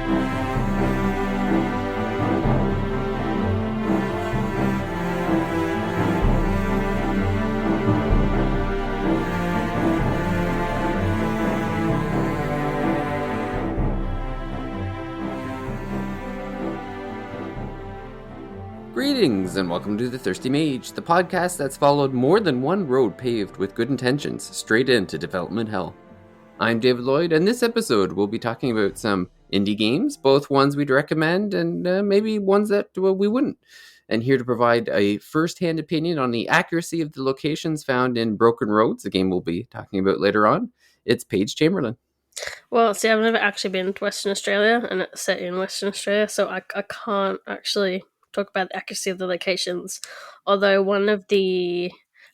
Greetings and welcome to The Thirsty Mage, the podcast that's followed more than one road paved with good intentions straight into development hell. I'm David Lloyd, and this episode we'll be talking about some indie games, both ones we'd recommend and maybe ones that we wouldn't. And here to provide a first-hand opinion on the accuracy of the locations found in Broken Roads, a game we'll be talking about later on, it's Paige Chamberlain. Well, see, I've never actually been to Western Australia, and it's set in Western Australia, so I can't actually talk about the accuracy of the locations. Although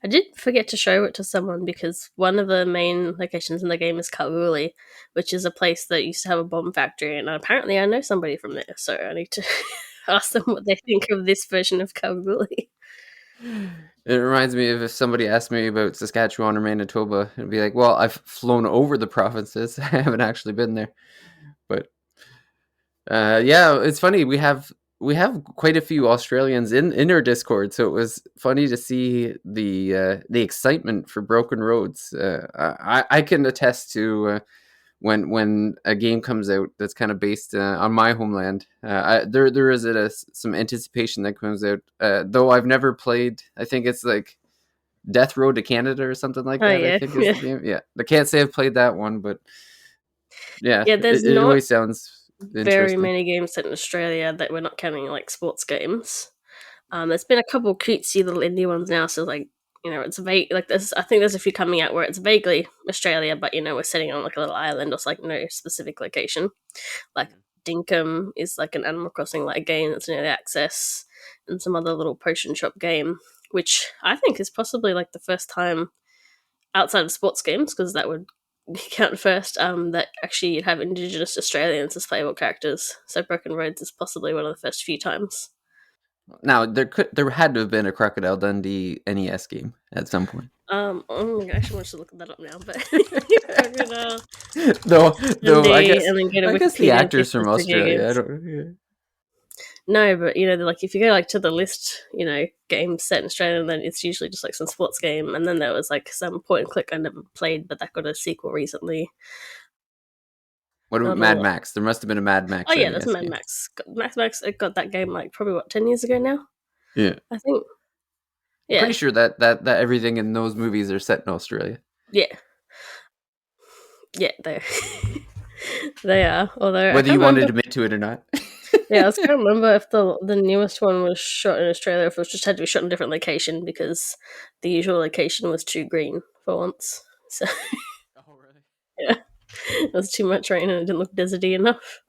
I did forget to show it to someone because one of the main locations in the game is Kalgoorlie, which is a place that used to have a bomb factory, and apparently I know somebody from there, so I need to ask them what they think of this version of Kalgoorlie. It reminds me of if somebody asked me about Saskatchewan or Manitoba, it'd be like, well, I've flown over the provinces. I haven't actually been there. But yeah, it's funny. We have quite a few Australians in our Discord, so it was funny to see the excitement for Broken Roads. I can attest to when a game comes out that's kind of based on my homeland. There is some anticipation that comes out. Though I've never played. I think it's like Death Road to Canada or something like that. Yeah. I think is the game. Yeah, I can't say I've played that one, but yeah, there's it always sounds very many games set in Australia that we're not counting like sports games. There's been a couple cutesy little indie ones now, so like, it's vague. Like there's, I think there's a few coming out where it's vaguely Australia, but we're setting on like a little island or like no specific location. Like Dinkum is like an Animal Crossing like game that's near the access, and some other little potion shop game, which I think is possibly like the first time outside of sports games, because that would count first, that actually you'd have Indigenous Australians as playable characters. So Broken Roads is possibly one of the first few times. Now there had to have been a Crocodile Dundee NES game at some point. I actually want to look that up now, but though I guess the actors from Australia. I don't. Yeah. No, but like if you go like to the list, games set in Australia, then it's usually just like some sports game, and then there was like some point and click I never played, but that got a sequel recently. What about Mad Max? There must have been a Mad Max. Oh yeah, there's Mad Max. Mad Max, it got that game like probably 10 years ago now. Yeah, I think. Yeah, I'm pretty sure that everything in those movies are set in Australia. Yeah, they are. Although whether you wanted to admit to it or not. Yeah, I can't remember if the newest one was shot in Australia, or if it just had to be shot in a different location because the usual location was too green for once. So. Oh really? Yeah. It was too much rain and it didn't look deserty enough.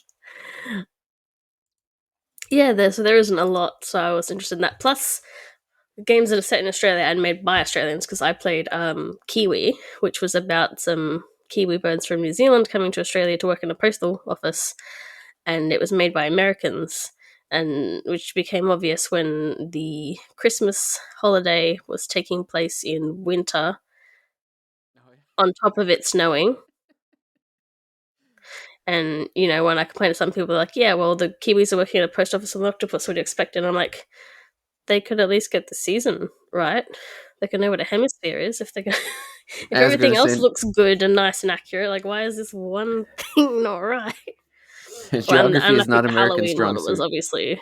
Yeah, there isn't a lot, so I was interested in that. Plus, games that are set in Australia and made by Australians, because I played Kiwi, which was about some Kiwi birds from New Zealand coming to Australia to work in a postal office, and it was made by Americans, and which became obvious when the Christmas holiday was taking place in winter, on top of it snowing. And, when I complain to some people, they're like, yeah, well, the Kiwis are working at a post office on the octopus, what do you expect? And I'm like, they could at least get the season right. They can know what a hemisphere is. If everything else looks good and nice and accurate, like, why is this one thing not right? Geography is not American strong suit. Was obviously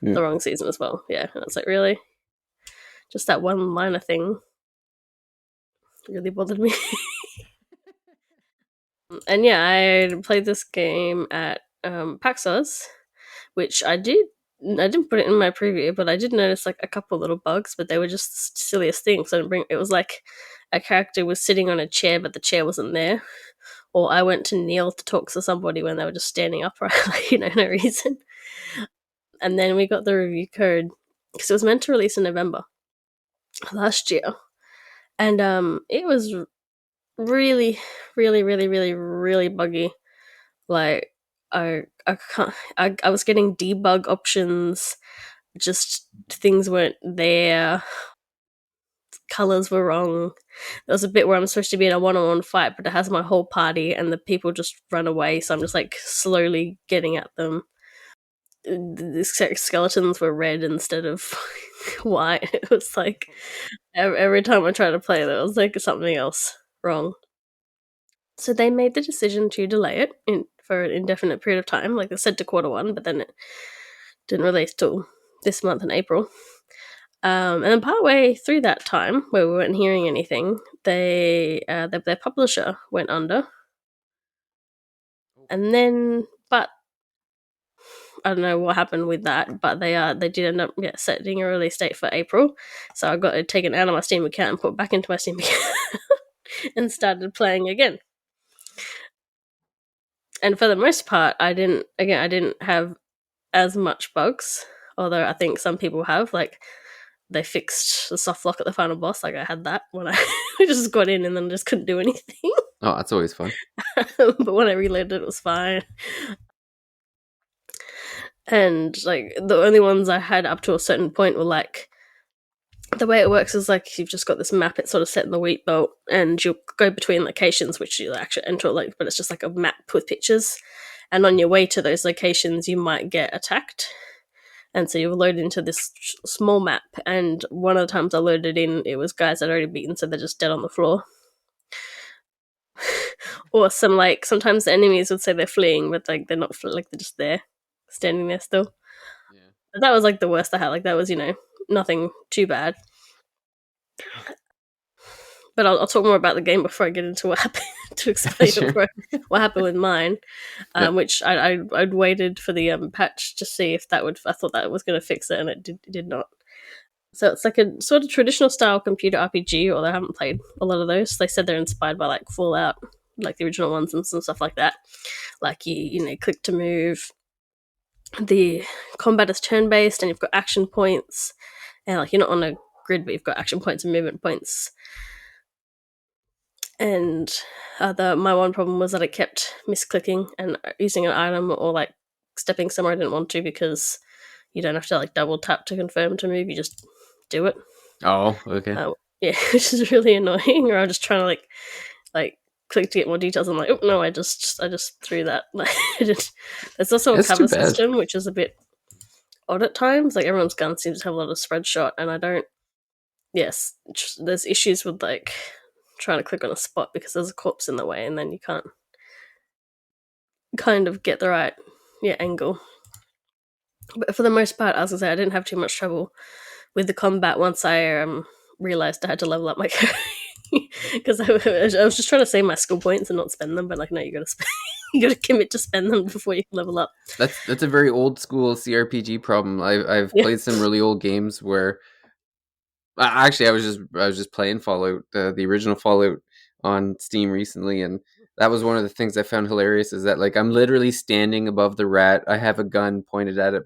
the wrong season as well. Yeah, and it's like, really? Just that one liner thing really bothered me. And yeah, I played this game at PAX Oz, which I didn't put it in my preview, but I did notice like a couple little bugs, but they were just the silliest things. It was like a character was sitting on a chair, but the chair wasn't there. Or I went to kneel to talk to somebody when they were just standing upright, like, no reason. And then we got the review code, because it was meant to release in November last year. And it was really, really, really, really, really buggy. Like, I was getting debug options, just things weren't there. colors were wrong. There was a bit where I'm supposed to be in a one-on-one fight, but it has my whole party, and the people just run away. So I'm just like slowly getting at them. The skeletons were red instead of white. It was like every time I tried to play, there was like something else wrong. So they made the decision to delay it for an indefinite period of time. Like they said to quarter 1, but then it didn't release till this month in April. And then partway through that time, where we weren't hearing anything, their publisher went under, and then but I don't know what happened with that, but they did end up setting a release date for April. So I got it taken out of my Steam account and put back into my Steam account and started playing again. And for the most part, I didn't have as much bugs, although I think some people have. Like they fixed the soft lock at the final boss. Like I had that when I just got in and then just couldn't do anything. Oh, that's always fun. But when I reloaded, it was fine. And like the only ones I had up to a certain point were like the way it works is like you've just got this map. It's sort of set in the wheat belt, and you'll go between locations, which you actually enter like, but it's just like a map with pictures. And on your way to those locations, you might get attacked. And so you load into this small map, and one of the times I loaded in, it was guys I'd already beaten, so they're just dead on the floor. Or sometimes the enemies would say they're fleeing, but like they're not, like they're just there, standing there still. Yeah. But that was like the worst I had. Like that was nothing too bad. But I'll talk more about the game before I get into what happened to explain Sure. what happened with mine. Yep. Which I'd waited for the patch to see if that would. I thought that was going to fix it, and it did not. So it's like a sort of traditional style computer RPG, although I haven't played a lot of those. They said they're inspired by like Fallout, like the original ones and some stuff like that. Like you click to move. The combat is turn based, and you've got action points, and like you're not on a grid, but you've got action points and movement points. And my one problem was that I kept misclicking and using an item or like stepping somewhere I didn't want to, because you don't have to like double tap to confirm to move. You just do it. Oh, okay. Yeah, which is really annoying. Or I'm just trying to like click to get more details. I'm like, oh no, I just threw that. There's also a That's too cover bad. system, which is a bit odd at times. Like everyone's gun seems to have a lot of spread shot, and I don't. Yes, there's issues with like trying to click on a spot because there's a corpse in the way, and then you can't kind of get the right angle. But for the most part, as I say, I didn't have too much trouble with the combat once I realized I had to level up my character. Because I was just trying to save my skill points and not spend them, but like no, you gotta spend, you gotta commit to spend them before you level up. That's a very old school CRPG problem. I've Yeah. played some really old games where actually I was just playing Fallout, the original Fallout on Steam recently, and that was one of the things I found hilarious is that like I'm literally standing above the rat. I have a gun pointed at it,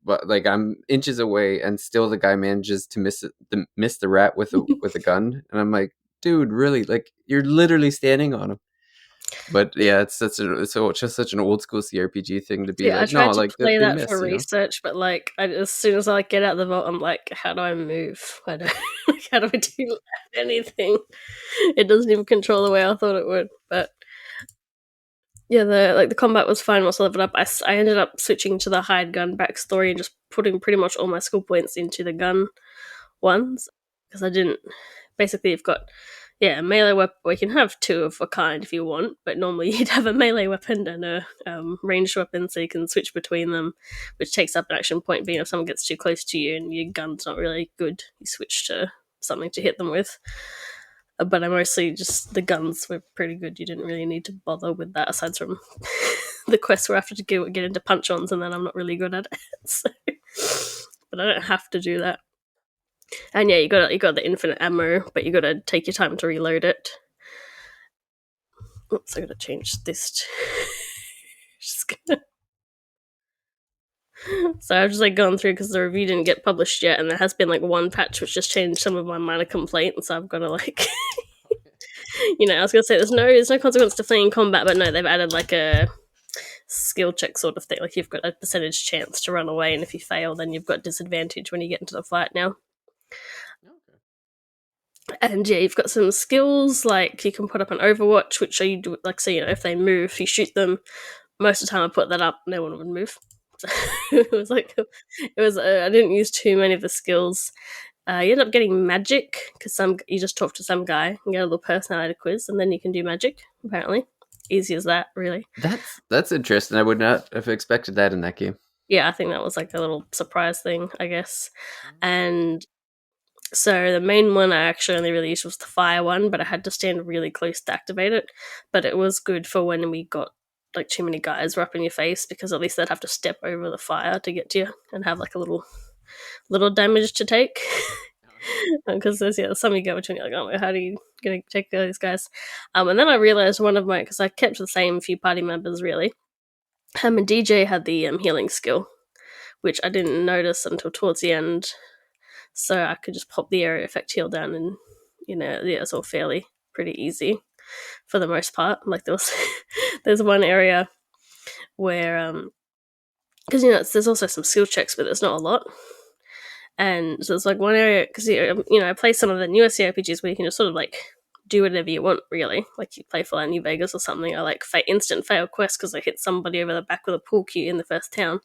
but like I'm inches away, and still the guy manages to miss the rat with a gun, and I'm like, dude, really? Like you're literally standing on him. But yeah, it's just such an old school CRPG thing to be Yeah, I like, no, tried to like play they that for miss, you know. research, but like as soon as I get out of the vault, I'm like, how do I move? I don't, like, how do I do anything? It doesn't even control the way I thought it would. But yeah, the combat was fine once I leveled up. I ended up switching to the hide gun backstory and just putting pretty much all my skill points into the gun ones, because I didn't. Basically, you've got a melee weapon. Well, you can have two of a kind if you want, but normally you'd have a melee weapon and a ranged weapon, so you can switch between them, which takes up an action point. Being if someone gets too close to you and your gun's not really good, you switch to something to hit them with. But I mostly just the guns were pretty good. You didn't really need to bother with that, aside from the quests where I have to get into punch-ons, and then I'm not really good at it. So, but I don't have to do that. And yeah, you got the infinite ammo, but you got to take your time to reload it. Oops, I got to change this. Just gonna... So I've just like gone through because the review didn't get published yet, and there has been like one patch which just changed some of my minor complaints. So I've got to like, I was gonna say there's no consequence to fleeing combat, but no, they've added like a skill check sort of thing. Like you've got a percentage chance to run away, and if you fail, then you've got disadvantage when you get into the fight now. Okay. And yeah, you've got some skills like you can put up an Overwatch, which you do like so if they move, you shoot them. Most of the time, I put that up, no one would move. So it was like it was. I didn't use too many of the skills. You end up getting magic because some you just talk to some guy and get a little personality quiz, and then you can do magic. Apparently, easy as that, really. That's interesting. I would not have expected that in that game. Yeah, I think that was like a little surprise thing, I guess. And so the main one I actually only really used was the fire one, but I had to stand really close to activate it. But it was good for when we got like too many guys were up in your face because at least they'd have to step over the fire to get to you and have like a little damage to take. Because there's some you go between you're like, oh my, how are you gonna take these guys? And then I realized one of my because I kept the same few party members really. And DJ had the healing skill, which I didn't notice until towards the end. So I could just pop the area effect heal down, and yeah, it's all fairly pretty easy for the most part. Like there's one area where because there's also some skill checks, but there's not a lot. And so it's like one area because I play some of the newer CRPGs where you can just sort of like do whatever you want, really. Like you play for New Vegas or something. I like instant fail quest because I hit somebody over the back with a pool cue in the first town.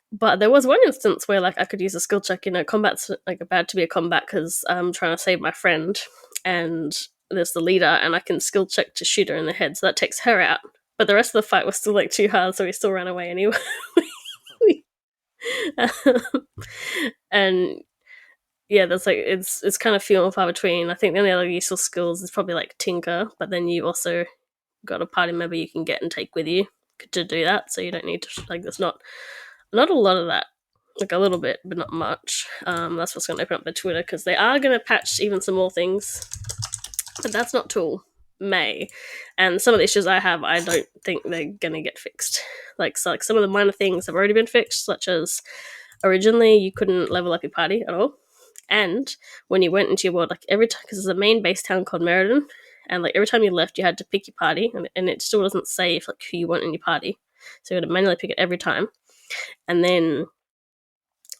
But there was one instance where like I could use a skill check. Combat's like about to be a combat because I'm trying to save my friend, and there's the leader, and I can skill check to shoot her in the head, so that takes her out. But the rest of the fight was still like too hard, so we still ran away anyway. And yeah, there's like it's kind of few and far between. I think the only other useful skills is probably like Tinker, but then you also got a party member you can get and take with you to do that, so you don't need to like. There's not a lot of that, like a little bit, but not much. That's what's going to open up the Twitter because they are going to patch even some more things, but that's not till May. And some of the issues I have, I don't think they're going to get fixed. Like some of the minor things have already been fixed, such as originally you couldn't level up your party at all, and when you went into your world, like every time because there's a main base town called Meriden, and like every time you left, you had to pick your party, and it still doesn't save like who you want in your party, so you had to manually pick it every time. And then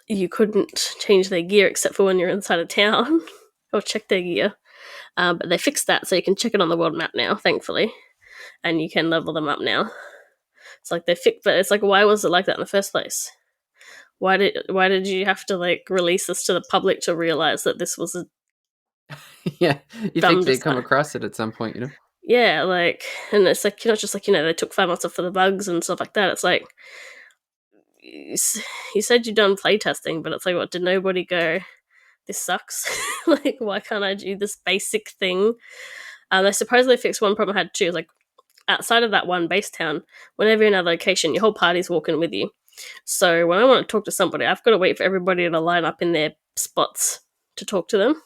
you couldn't change their gear except for when you're inside a town or check their gear. But they fixed that, so you can check it on the world map now, thankfully, and you can level them up now. It's like they fixed, but it's like, why was it like that in the first place? Why did you have to like release this to the public to realize that this was a Yeah, you dumb think they come design? across it at some point, you know? Yeah, like, and it's like just like they took 5 months off for the bugs and stuff like that. It's like you said you've done playtesting, but it's like, what, did nobody go, this sucks? Like, why can't I do this basic thing? They supposedly fixed one problem I had too. Like, outside of that one base town, whenever you're in a location, your whole party's walking with you. So when I want to talk to somebody, I've got to wait for everybody to line up in their spots to talk to them.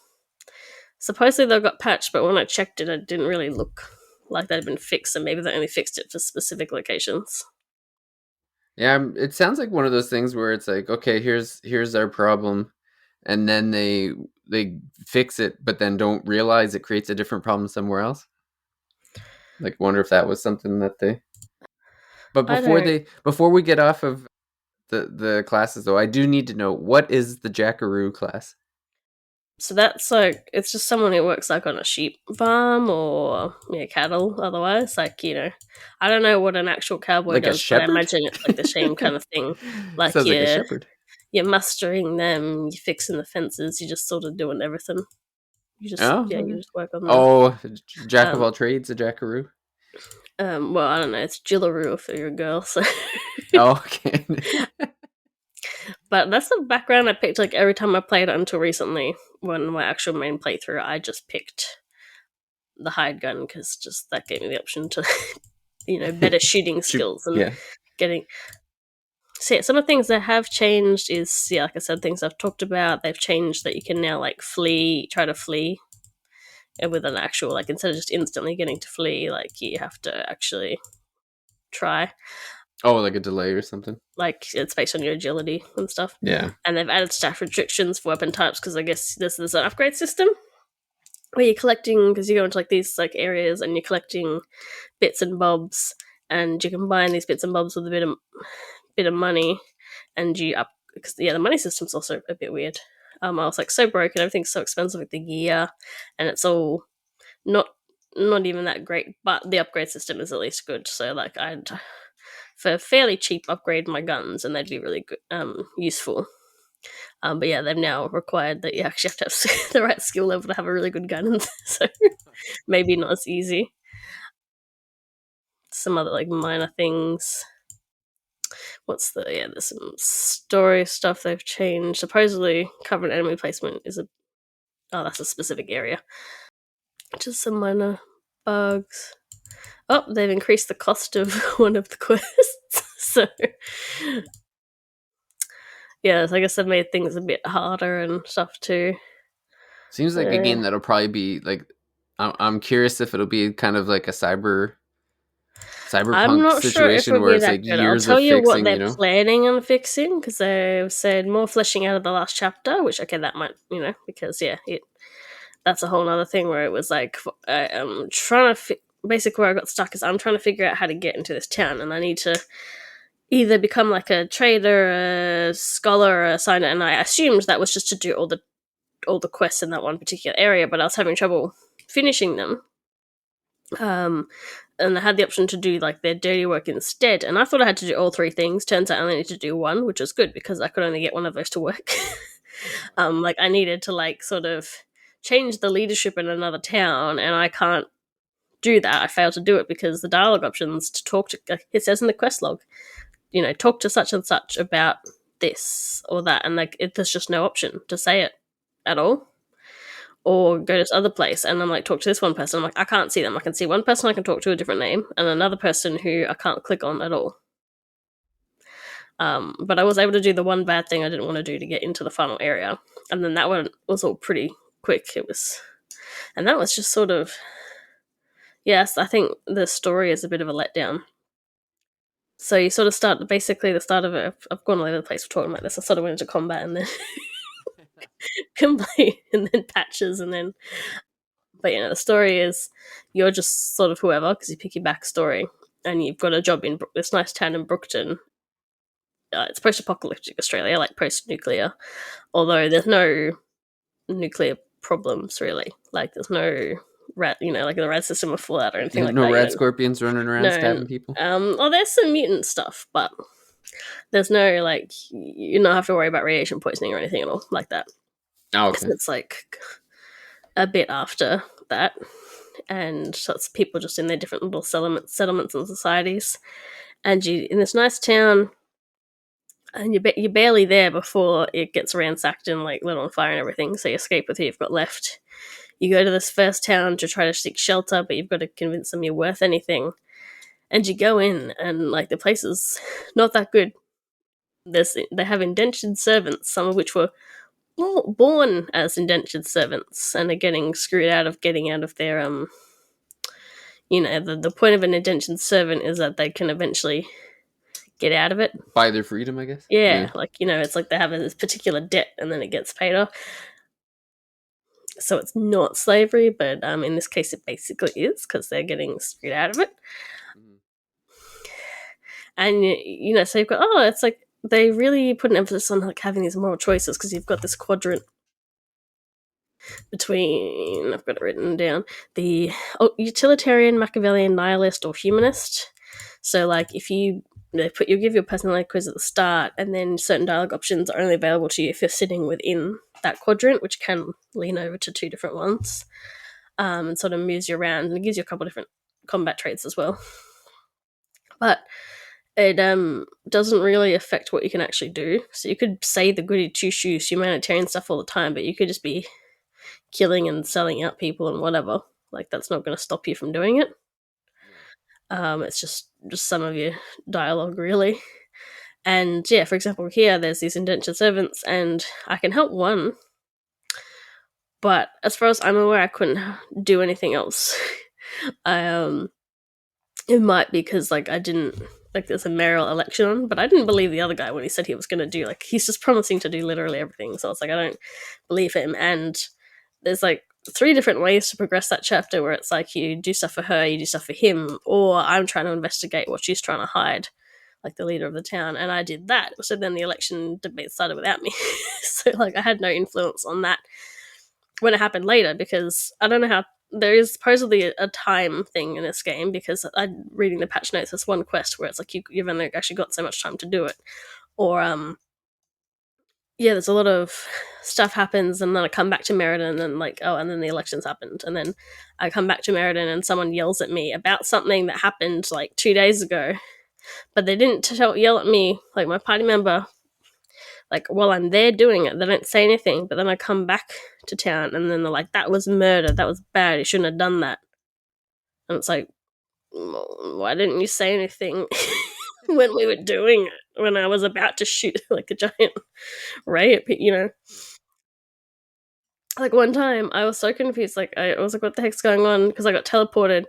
Supposedly they got patched, but when I checked it, it didn't really look like they'd been fixed, and maybe they only fixed it for specific locations. Yeah, it sounds like one of those things where it's like, okay, here's our problem, and then they fix it, but then don't realize it creates a different problem somewhere else. Like, wonder if that was something that they. But I don't. before we get off of the classes, though, I do need to know what is the Jackaroo class. So that's like it's just someone who works like on a sheep farm or cattle. Otherwise, like I don't know what an actual cowboy Like a does, but I shepherd? imagine it's like the same kind of thing. Like Sounds like a shepherd. you're mustering them, you're fixing the fences, you're just sort of doing everything. Oh, You okay. just work on them. Oh, jack of Um, all trades, a Jackaroo. well, I don't know. It's Jillaroo if you're a girl. So, Oh, okay. but that's the background I picked. Like every time I played it until recently, when my actual main playthrough, I just picked the hide gun because just that gave me the option to, better shooting Shoot. skills and Yeah. getting. So yeah, some of the things that have changed is like I said, things I've talked about. They've changed that you can now like try to flee, and with an actual like instead of just instantly getting to flee, like you have to actually try. Oh, like a delay or something. Like it's based on your agility and stuff. Yeah. And they've added staff restrictions for weapon types because I guess there's an upgrade system where you're collecting because you go into like these like areas and you're collecting bits and bobs, and you combine these bits and bobs with a bit of money, and you up because the money system's also a bit weird. I was like so broken. Everything's so expensive with the gear, and it's all not not even that great. But the upgrade system is at least good. So like I'd for fairly cheap upgrade my guns, and they'd be really good, useful. But yeah, they've now required that you actually have to have the right skill level to have a really good gun, so maybe not as easy. Some other like minor things. There's some story stuff they've changed. Supposedly, covered enemy placement is that's a specific area. Just some minor bugs. Oh, they've increased the cost of one of the quests. So, yeah, so I guess they've made things a bit harder and stuff too. Seems like a game that'll probably be like. I'm curious if it'll be kind of like a I'm cyberpunk not sure if situation it'll where be it's that like good. I'll years tell of you what fixing. they're planning on fixing, because they've said more fleshing out of the last chapter, which, okay, that might, because, yeah, that's a whole other thing where it was like, I'm trying to, basically where I got stuck is I'm trying to figure out how to get into this town, and I need to either become like a trader, a scholar, a signer, and I assumed that was just to do all the quests in that one particular area, but I was having trouble finishing them. And I had the option to do like their dirty work instead, and I thought I had to do all three things. Turns out I only need to do one, which was good because I could only get one of those to work. Like I needed to like sort of change the leadership in another town, and I can't do that. I failed to do it because the dialogue options to talk to, it says in the quest log, talk to such and such about this or that, and like there's just no option to say it at all, or go to this other place. And I'm like, talk to this one person. I'm like, I can't see them. I can see one person I can talk to a different name, and another person who I can't click on at all. But I was able to do the one bad thing I didn't want to do to get into the final area, and then that one was all pretty quick. And that was just sort of, yes, I think the story is a bit of a letdown. So you sort of start, basically the start of it, I've gone all over the place for talking about this. I sort of went into combat and then complete, and then patches, and then, but the story is you're just sort of whoever, because you pick your backstory, and you've got a job in this nice town in Brookton. It's post-apocalyptic Australia, like post-nuclear, although there's no nuclear problems really. Like there's no rat, like the rat system of fallout or anything like No that. rad scorpions running around stabbing people. There's some mutant stuff, but there's no like you don't have to worry about radiation poisoning or anything at all like that. Oh, okay. It's like a bit after that, and so it's people just in their different little settlements and societies, and you in this nice town, and you're barely there before it gets ransacked and like lit on fire and everything. So you escape with who you've got left. You go to this first town to try to seek shelter, but you've got to convince them you're worth anything. And you go in, and like the place is not that good. They have indentured servants, some of which were born as indentured servants and are getting screwed out of getting out of their the point of an indentured servant is that they can eventually get out of it, buy their freedom, I guess. Yeah. Like it's like they have this particular debt and then it gets paid off, so it's not slavery, but in this case it basically is, because they're getting screwed out of it. And so you've got, it's like they really put an emphasis on like having these moral choices, because you've got this quadrant between, I've got it written down, the utilitarian, Machiavellian, nihilist, or humanist. So like if you give your personality quiz at the start, and then certain dialogue options are only available to you if you're sitting within that quadrant, which can lean over to two different ones, and sort of moves you around, and it gives you a couple different combat traits as well. But it doesn't really affect what you can actually do. So you could say the goody two-shoes humanitarian stuff all the time, but you could just be killing and selling out people and whatever. Like that's not going to stop you from doing it. It's just some of your dialogue really. And yeah, for example, here there's these indentured servants, and I can help one, but as far as I'm aware, I couldn't do anything else. It might be because like I didn't like there's a mayoral election on, but I didn't believe the other guy when he said he was going to do, like, he's just promising to do literally everything. So it's like I don't believe him. And there's like 3 different ways to progress that chapter, where it's like you do stuff for her, you do stuff for him, or I'm trying to investigate what she's trying to hide. like the leader of the town, and I did that. So then the election debate started without me. So like I had no influence on that when it happened later, because I don't know how. There is supposedly a time thing in this game, because I'm reading the patch notes. There's one quest where it's like you've only actually got so much time to do it, or yeah, there's a lot of stuff happens, and then I come back to Meriden, and like, oh, and then the elections happened, and then I come back to Meriden, and someone yells at me about something that happened like 2 days ago, but they didn't yell at me, like my party member, like while I'm there doing it. They don't say anything, but then I come back to town, and then they're like, "That was murder. That was bad. You shouldn't have done that." And it's like, why didn't you say anything when we were doing it? When I was about to shoot like a giant ray at people. Like one time I was so confused, like I was like, what the heck's going on? Because I got teleported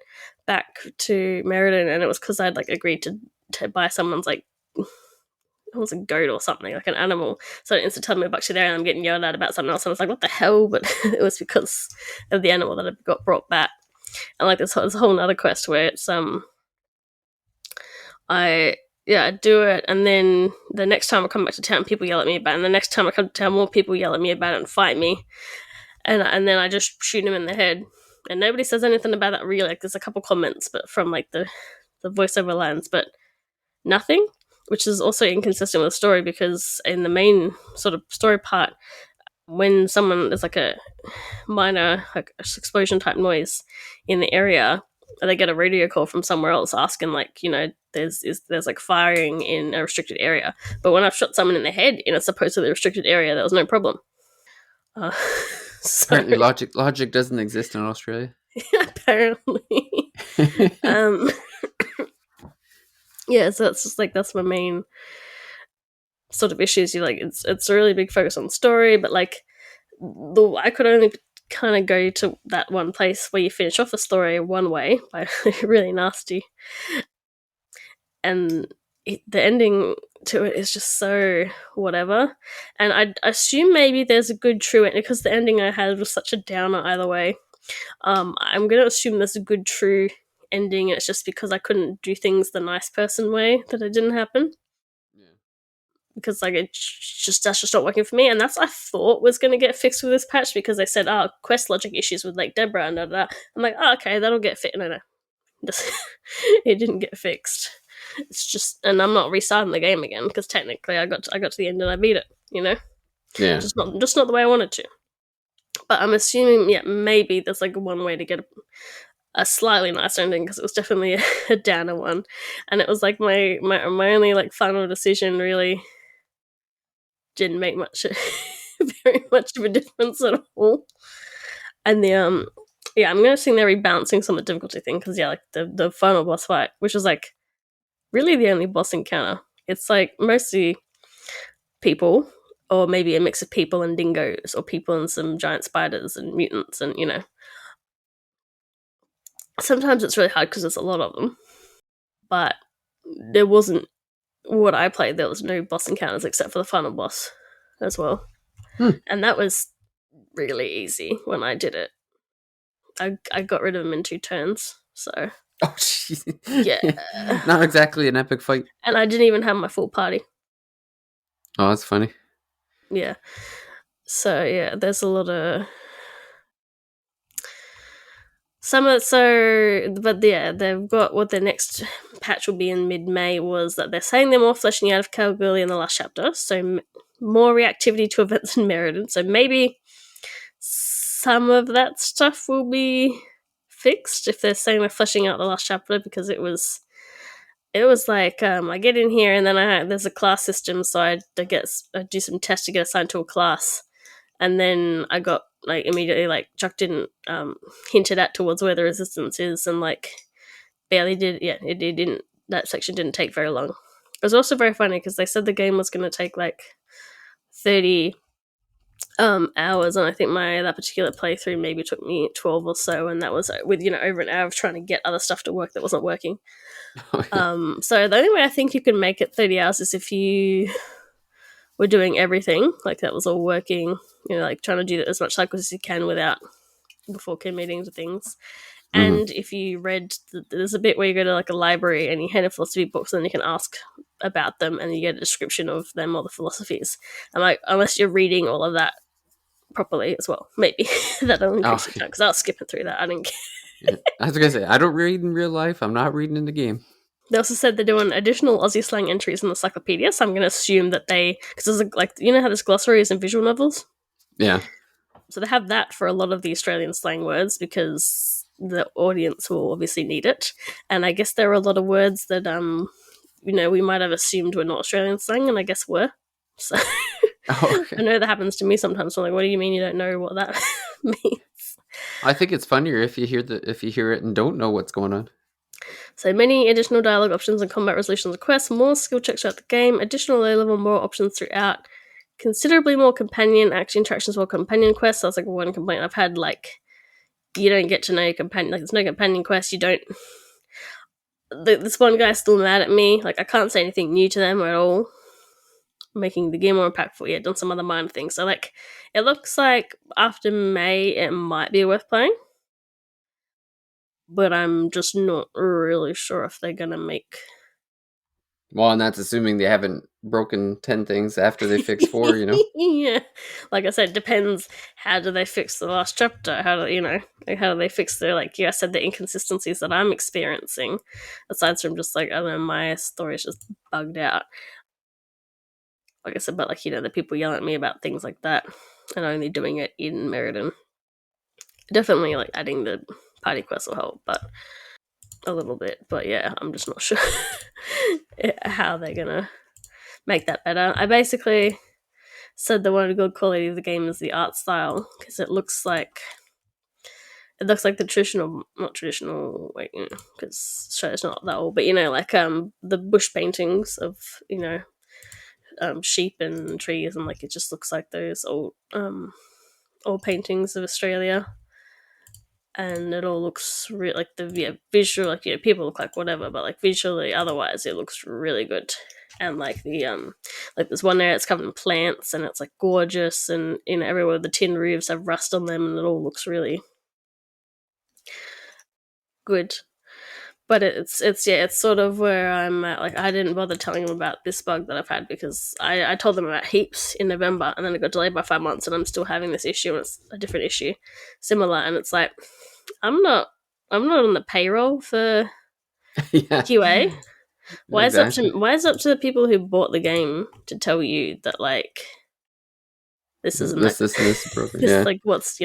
back to Meriden, and it was because I'd like agreed to buy someone's like, it was a goat or something, like an animal. So it instantly teleported back to there, and I'm getting yelled at about something else, and I was like, what the hell? But it was because of the animal that had got brought back. And like this whole other quest where it's I yeah, I do it, and then the next time I come back to town, people yell at me about it, and the next time I come to town, more people yell at me about it and fight me. And then I just shoot him in the head, and nobody says anything about that. Really, like there's a couple comments, but from like the voiceover lines, but nothing, which is also inconsistent with the story, because in the main sort of story part, when someone there's like a minor like explosion type noise in the area, they get a radio call from somewhere else asking like, there's like firing in a restricted area. But when I've shot someone in the head in a supposedly restricted area, there was no problem. Uh, so Apparently, logic doesn't exist in Australia. apparently, um, yeah. So it's just like that's my main sort of issues. You like it's a really big focus on the story, but like I could only kind of go to that one place where you finish off the story one way by really nasty, and the ending to it is just so whatever. And I assume maybe there's a good true ending, because the ending I had was such a downer either way. I'm gonna assume there's a good true ending, and it's just because I couldn't do things the nice person way that it didn't happen. Yeah. Because like that's just not working for me, and that's what I thought was going to get fixed with this patch, because they said, oh, quest logic issues with like Deborah and da da. I'm like, oh, okay, that'll get fixed. No, it didn't get fixed. It's just, and I'm not restarting the game again, because technically I got to the end and I beat it. Yeah. Just not the way I wanted to. But I'm assuming, yeah, maybe there's like one way to get a slightly nice ending, because it was definitely a downer one, and it was like my only like final decision really didn't make much very much of a difference at all. And the yeah, I'm noticing they're rebalancing some of the difficulty thing, because yeah, like the final boss fight, which is like really the only boss encounter, it's like mostly people, or maybe a mix of people and dingoes, or people and some giant spiders and mutants, and sometimes it's really hard because there's a lot of them. But there wasn't, what I played, there was no boss encounters except for the final boss as well. And that was really easy when I did it. I got rid of him in 2 turns, so Oh, jeez. yeah. Not exactly an epic fight. And I didn't even have my full party. Oh, that's funny. Yeah. So yeah, there's a lot of but yeah, they've got what their next patch will be in mid-May, was that they're saying they're more fleshing out of Kalgoorlie in the last chapter, so more reactivity to events in Meriden. So maybe some of that stuff will be fixed if they're saying they're fleshing out the last chapter, because it was like I get in here, and then there's a class system, so I do some tests to get assigned to a class, and then I got like immediately like Chuck didn't hinted at towards where the resistance is, and like barely did. Yeah, it didn't. That section didn't take very long. It was also very funny because they said the game was going to take like 30 hours, and I think that particular playthrough maybe took me 12 or so, and that was with over an hour of trying to get other stuff to work that wasn't working. Oh, yeah. So the only way I think you can make it 30 hours is if you were doing everything, like that was all working, like trying to do as much cycles as you can without before committing to things. And if you read, there's a bit where you go to like a library and you hand in philosophy books, and then you can ask about them, and you get a description of them or the philosophies. I'm like, unless you're reading all of that properly as well, maybe that'll Oh, increase your okay. time because I was skipping through that. I didn't. Yeah. I was gonna say I don't read in real life. I'm not reading in the game. They also said they're doing additional Aussie slang entries in the encyclopedia, so I'm going to assume that because there's like how there's glossaries and visual novels, Yeah. so they have that for a lot of the Australian slang words because the audience will obviously need it, and I guess there are a lot of words that we might have assumed were not Australian slang, and I guess were. So Oh, I okay. know that happens to me sometimes. I'm like, what do you mean you don't know what that means? I think it's funnier if you hear it and don't know what's going on. So many additional dialogue options and combat resolutions and quests, more skill checks throughout the game, additional low level, more options throughout, considerably more companion action interactions or companion quests. That's like one complaint I've had. Like, you don't get to know your companion. Like, there's no companion quest. You don't. This one guy's still mad at me. Like, I can't say anything new to them at all, making the game more impactful. Yeah, done some other minor things. So, like, it looks like after May, it might be worth playing. But I'm just not really sure if they're gonna make. Well, and that's assuming they haven't broken 10 things after they fix 4. Yeah, like I said, depends. How do they fix the last chapter? How do they fix the I said, the inconsistencies that I'm experiencing? Aside from just I don't know, my story's just bugged out. Like I said, but the people yelling at me about things like that, and only doing it in Meriden. Definitely adding the party quest will help, but a little bit. But yeah, I'm just not sure how they're gonna make that better. I basically said the one good quality of the game is the art style because it looks like the traditional, not traditional, because Australia's not that old, but the bush paintings of sheep and trees, and it just looks like those old paintings of Australia, and it all looks like the visual, people look like whatever, but visually, otherwise, it looks really good. And there's one area that's covered in plants, and it's gorgeous, and everywhere the tin roofs have rust on them, and it all looks really good. But it's sort of where I'm at. I didn't bother telling them about this bug that I've had because I told them about heaps in November, and then it got delayed by 5 months, and I'm still having this issue, and it's a different issue, similar, and it's like I'm not I'm not on the payroll for Yeah. QA. Exactly. Why is it up to the people who bought the game to tell you that this isn't that This broken. this Yeah. what's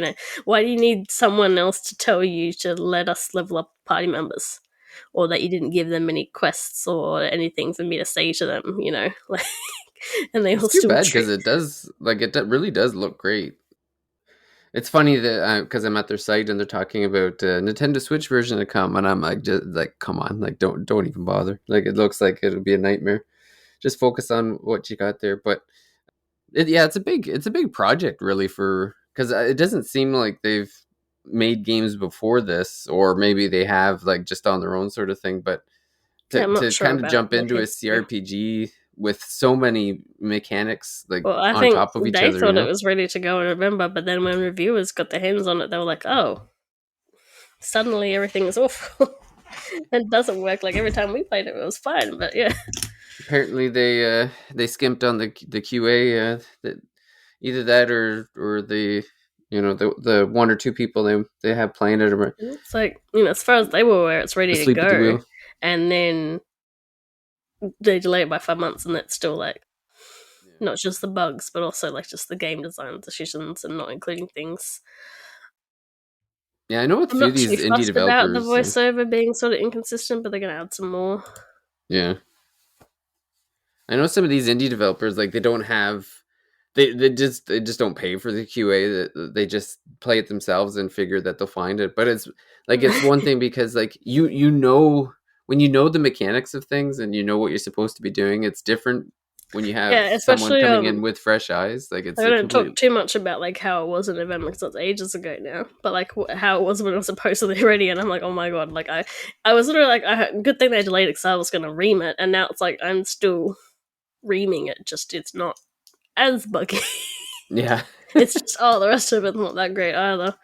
why do you need someone else to tell you to let us level up party members, or that you didn't give them any quests or anything for me to say to them, and they It's all too still bad treat. because it does really does look great. It's funny that because I'm at their site and they're talking about Nintendo Switch version to come, and I'm like, just come on, don't even bother. It looks like it'll be a nightmare. Just focus on what you got there. But yeah, it's a big project really for because it doesn't seem like they've made games before this, or maybe they have just on their own sort of thing. But Yeah, to I'm not to sure kind of about jump the into a history. CRPG with so many mechanics Well, I on think top of each they other, thought it was ready to go in November, but then when reviewers got their hands on it, they were like, "Oh, suddenly everything is awful." It doesn't work. Every time we played it, it was fine. But yeah, apparently they skimped on the QA that either that or the one or two people they have playing it are it's as far as they were aware, it's ready to asleep at the go, wheel. and then they delay it by 5 months, and that's still Yeah. not just the bugs, but also just the game design decisions and not including things. Yeah, I know a I'm few of not too these indie fussed about the developers. voiceover being sort of inconsistent, but they're gonna add some more. Yeah, I know some of these indie developers they don't have they just don't pay for the QA. That they just play it themselves and figure that they'll find it. But it's one thing because when you know the mechanics of things and you know what you're supposed to be doing. It's different when you have Yeah, someone especially coming in with fresh eyes. It's I a don't talk complete too much about how it was in November because that's ages ago now. But how it was when it was supposedly ready, and I'm like, oh my god! I was literally good thing they delayed it because I was gonna ream it, and now it's I'm still reaming it. Just it's not as buggy. yeah. It's just the rest of it's not that great either.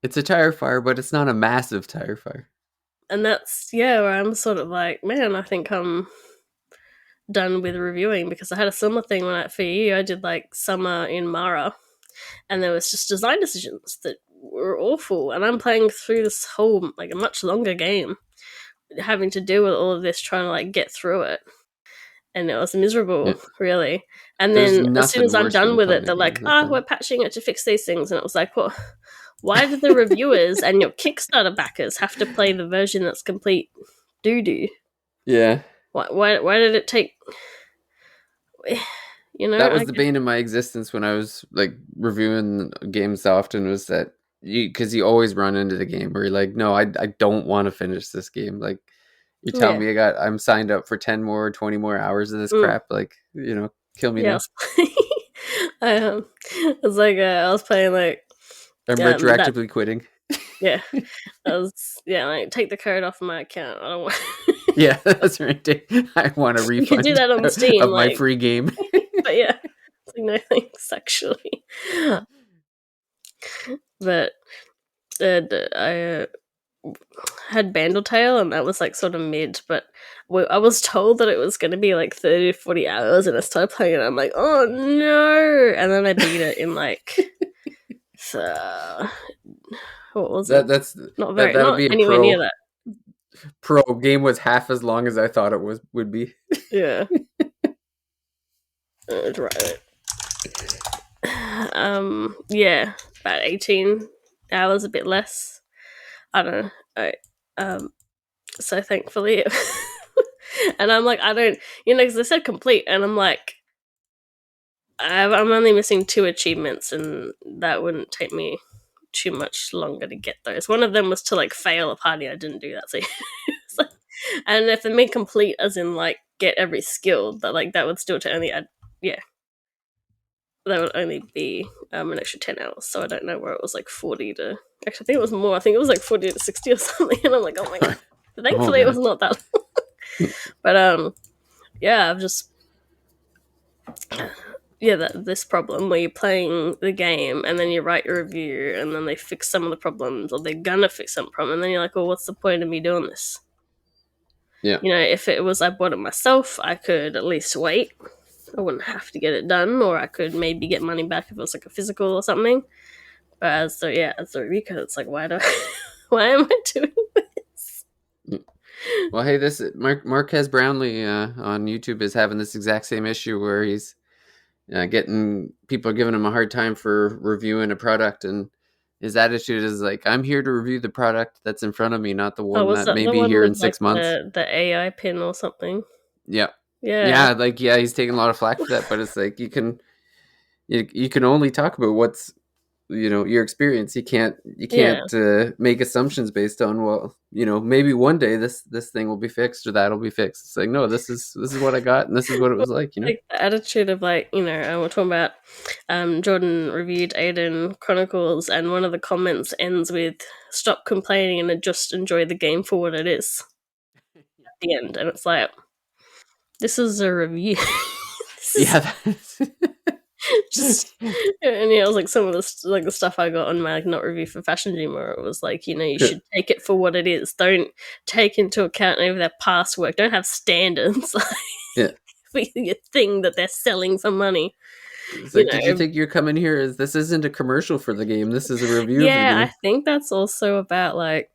It's a tire fire, but it's not a massive tire fire. And that's where I'm sort of man, I think done with reviewing because I had a similar thing when for you. I did like summer in Mara, and there was just design decisions that were awful. And I'm playing through this whole like a much longer game, having to deal with all of this, trying to like get through it, and it was Yeah. miserable, really. And There's then as soon nothing as I'm worse done than with playing it, a they're like, game like "Ah, that. we're patching it to fix these things," and it was like, "Well, why did the reviewers and your Kickstarter backers have to play the version that's complete doo doo? Yeah. Why did it take? You know, That was the bane of my existence when I was like reviewing games often, was that because you always run into the game where you're like, no, I don't want to finish this game. Like, you're telling yeah, me I'm signed up for 10 more, 20 more hours of this mm, crap. Like, kill me yeah. now. It was like I was playing like I'm that. retroactively quitting. Yeah, I was like take the code off my account. I don't want. Yeah, that's right. I want a You could do refund that on Steam, of my like, free game. but yeah, it's like, no thanks, actually. But I had Bandletail, and that was like sort of mid. But I was told that it was going to be like 30 to 40 hours, and I started playing it. I'm like, oh no! And then I beat it in like, what was it? That that's that would Not be a anywhere near that. pro game was half as long as I thought it would be. Yeah, right. Yeah, about 18 hours, a bit less. I don't know. Um, so thankfully, and I'm like, I don't, because they said complete, and I'm like, I'm only missing 2 achievements, and that wouldn't take me too much longer to get those. One of them was to like fail a party. I didn't do that, so and if they made complete, as in like get every skill, that would still take only, yeah, that would only be an extra 10 hours. So I don't know where it was like 40 to. Actually, I think it was more. I think it was like 40 to 60 or something. And I'm like, oh my god. Oh Thankfully, it was god. not that. But yeah, I've just this problem where you're playing the game and then you write your review and then they fix some of the problems or they're gonna fix some problem and then you're like, well, what's the point of me doing this? Yeah. If it was I bought it myself, I could at least wait. I wouldn't have to get it done, or I could maybe get money back if it was like a physical or something. But as the review code, it's like, why am I doing this? Well, hey, this Marquez Brownlee on YouTube is having this exact same issue where he's getting people are giving him a hard time for reviewing a product, and his attitude is like, I'm here to review the product that's in front of me, not the Oh, one was that that may the be one here in with like 6 months. the AI pin or something? Yeah. Yeah, Yeah, like, yeah, he's taking a lot of flack for that, but it's like you can only talk about what's your experience. You can't yeah. make assumptions based on, well, maybe one day this thing will be fixed or that'll be fixed. It's like, no, this is what I got and this is what it Well, was like. like the attitude of like we're talking about Jordan reviewed Aiden Chronicles, and one of the comments ends with "Stop complaining and just enjoy the game for what it is." At the end, and it's like, this is a review. This is Yeah. just, and it was like some of the stuff I got on my like not review for Fashion Dream, where it was like, you should take it for what it is. Don't take into account any of their past work. Don't have standards Yeah. for your thing that they're selling for money. It's You like, did you know, think you're coming here as this isn't a commercial for the game? This is a review of the yeah, I game. think that's also about like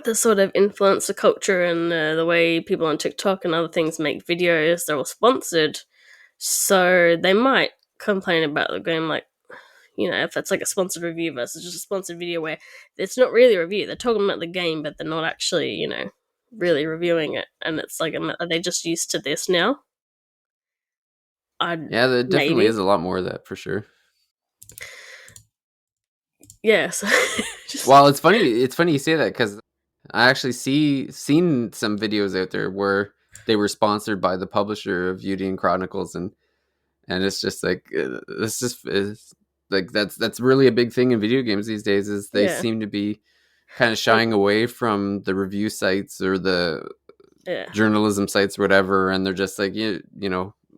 the sort of influencer culture and the way people on TikTok and other things make videos. They're all sponsored, so they might complain about the game, like, if it's like a sponsored review versus just a sponsored video where it's not really a review. They're talking about the game, but they're not actually, really reviewing it. And it's like, are they just used to this now? I Yeah, there definitely maybe, is a lot more of that for sure. yes. Just Well, it's funny you say that, because I actually seen some videos out there where they were sponsored by the publisher of Udian Chronicles, and it's just like, this just is like, that's really a big thing in video games these days, is they yeah, seem to be kind of and shying away from the review sites or the yeah, journalism sites or whatever, and they're just like,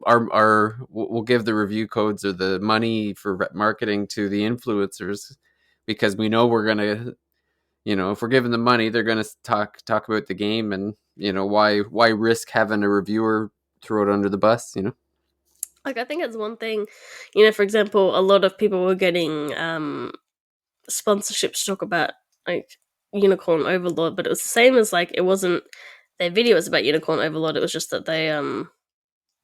our we'll give the review codes or the money for marketing to the influencers, because we know we're gonna, if we're giving them money, they're gonna talk about the game, and why risk having a reviewer throw it under the bus, you know? Like, I think it's one thing, you know, for example, a lot of people were getting sponsorships to talk about like Unicorn Overlord, but it was the same as like it wasn't their video was about Unicorn Overlord. It was just that they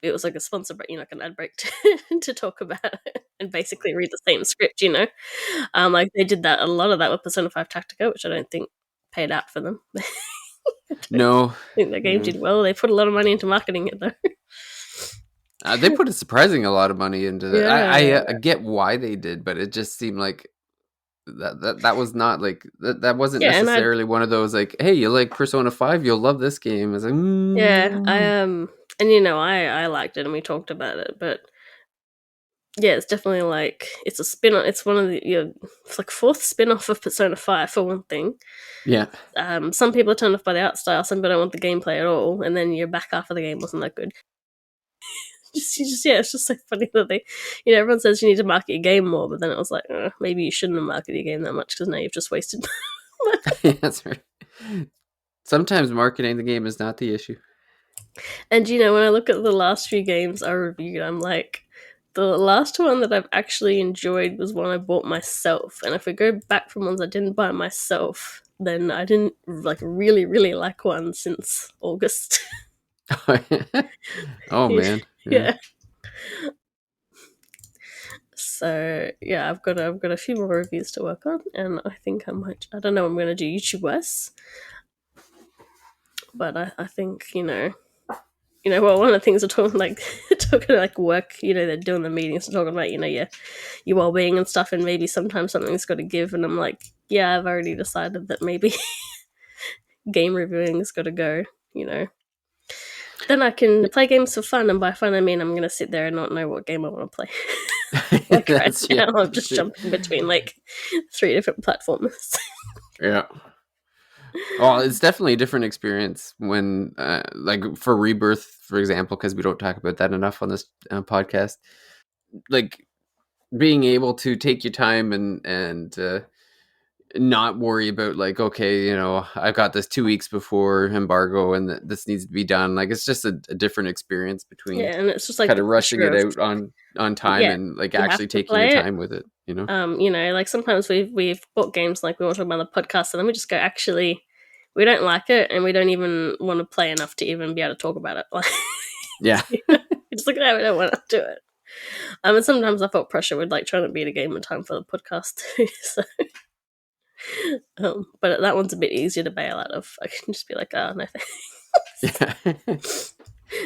it was like a sponsor, but you know, like an ad break to talk about it and basically read the same script. You know, like they did that a lot of that with Persona 5 Tactica, which I don't think paid out for them. I don't No. think the game No. did well. They put a lot of money into marketing it though. They put a surprising a lot of money into that. Yeah, I get why they did, but it just seemed like that was not like that wasn't yeah, and I necessarily one of those like, hey, you like Persona 5, you'll love this game. It's like, yeah I mm. and you know I liked it and we talked about it, but yeah, it's definitely like it's a spin off. It's one of the it's like fourth spin off of Persona 5 for one thing. Yeah. Some people are turned off by the art style, some people don't want the gameplay at all, and then your back half of the game wasn't that good. Yeah, it's just so funny that they, you know, everyone says you need to market your game more, but then it was like, maybe you shouldn't have marketed your game that much because now you've just wasted. That's right. Sometimes marketing the game is not the issue. And you know, when I look at the last few games I reviewed, I'm like, the last one that I've actually enjoyed was one I bought myself. And if we go back from ones I didn't buy myself, then I didn't like really like one since August. Oh man. Yeah. Yeah. So yeah, I've got a few more reviews to work on, and I think I don't know I'm gonna do YouTube West, but I think well, one of the things they're talking like talking like work, you know, they're doing the meetings and talking about, you know, your well being and stuff, and maybe sometimes something's got to give, and I'm like, yeah, I've already decided that maybe game reviewing's got to go, you know. Then I can play games for fun, and by fun I mean I'm gonna sit there and not know what game I want to play. Like right That's yeah. now, I'm just jumping between like 3 different platforms. Yeah. Well, it's definitely a different experience when, like, for Rebirth, for example, because we don't talk about that enough on this podcast. Like, being able to take your time and not worry about like, okay, you know, I've got this 2 weeks before embargo and this needs to be done. Like, it's just a different experience between Yeah, and it's just like kind the of rushing pressure it of out on time yeah, and like you have actually to taking your play it. time with it. You know? You know, like sometimes we've bought games like we want to talk about on the podcast, and then we just go, actually, we don't like it, and we don't even want to play enough to even be able to talk about it. Like, Yeah. you know, we just like, no, we don't want to do it. And sometimes I felt pressure with like trying to beat a game in time for the podcast too. So, but that one's a bit easier to bail out of. I can just be like, oh no, Yeah.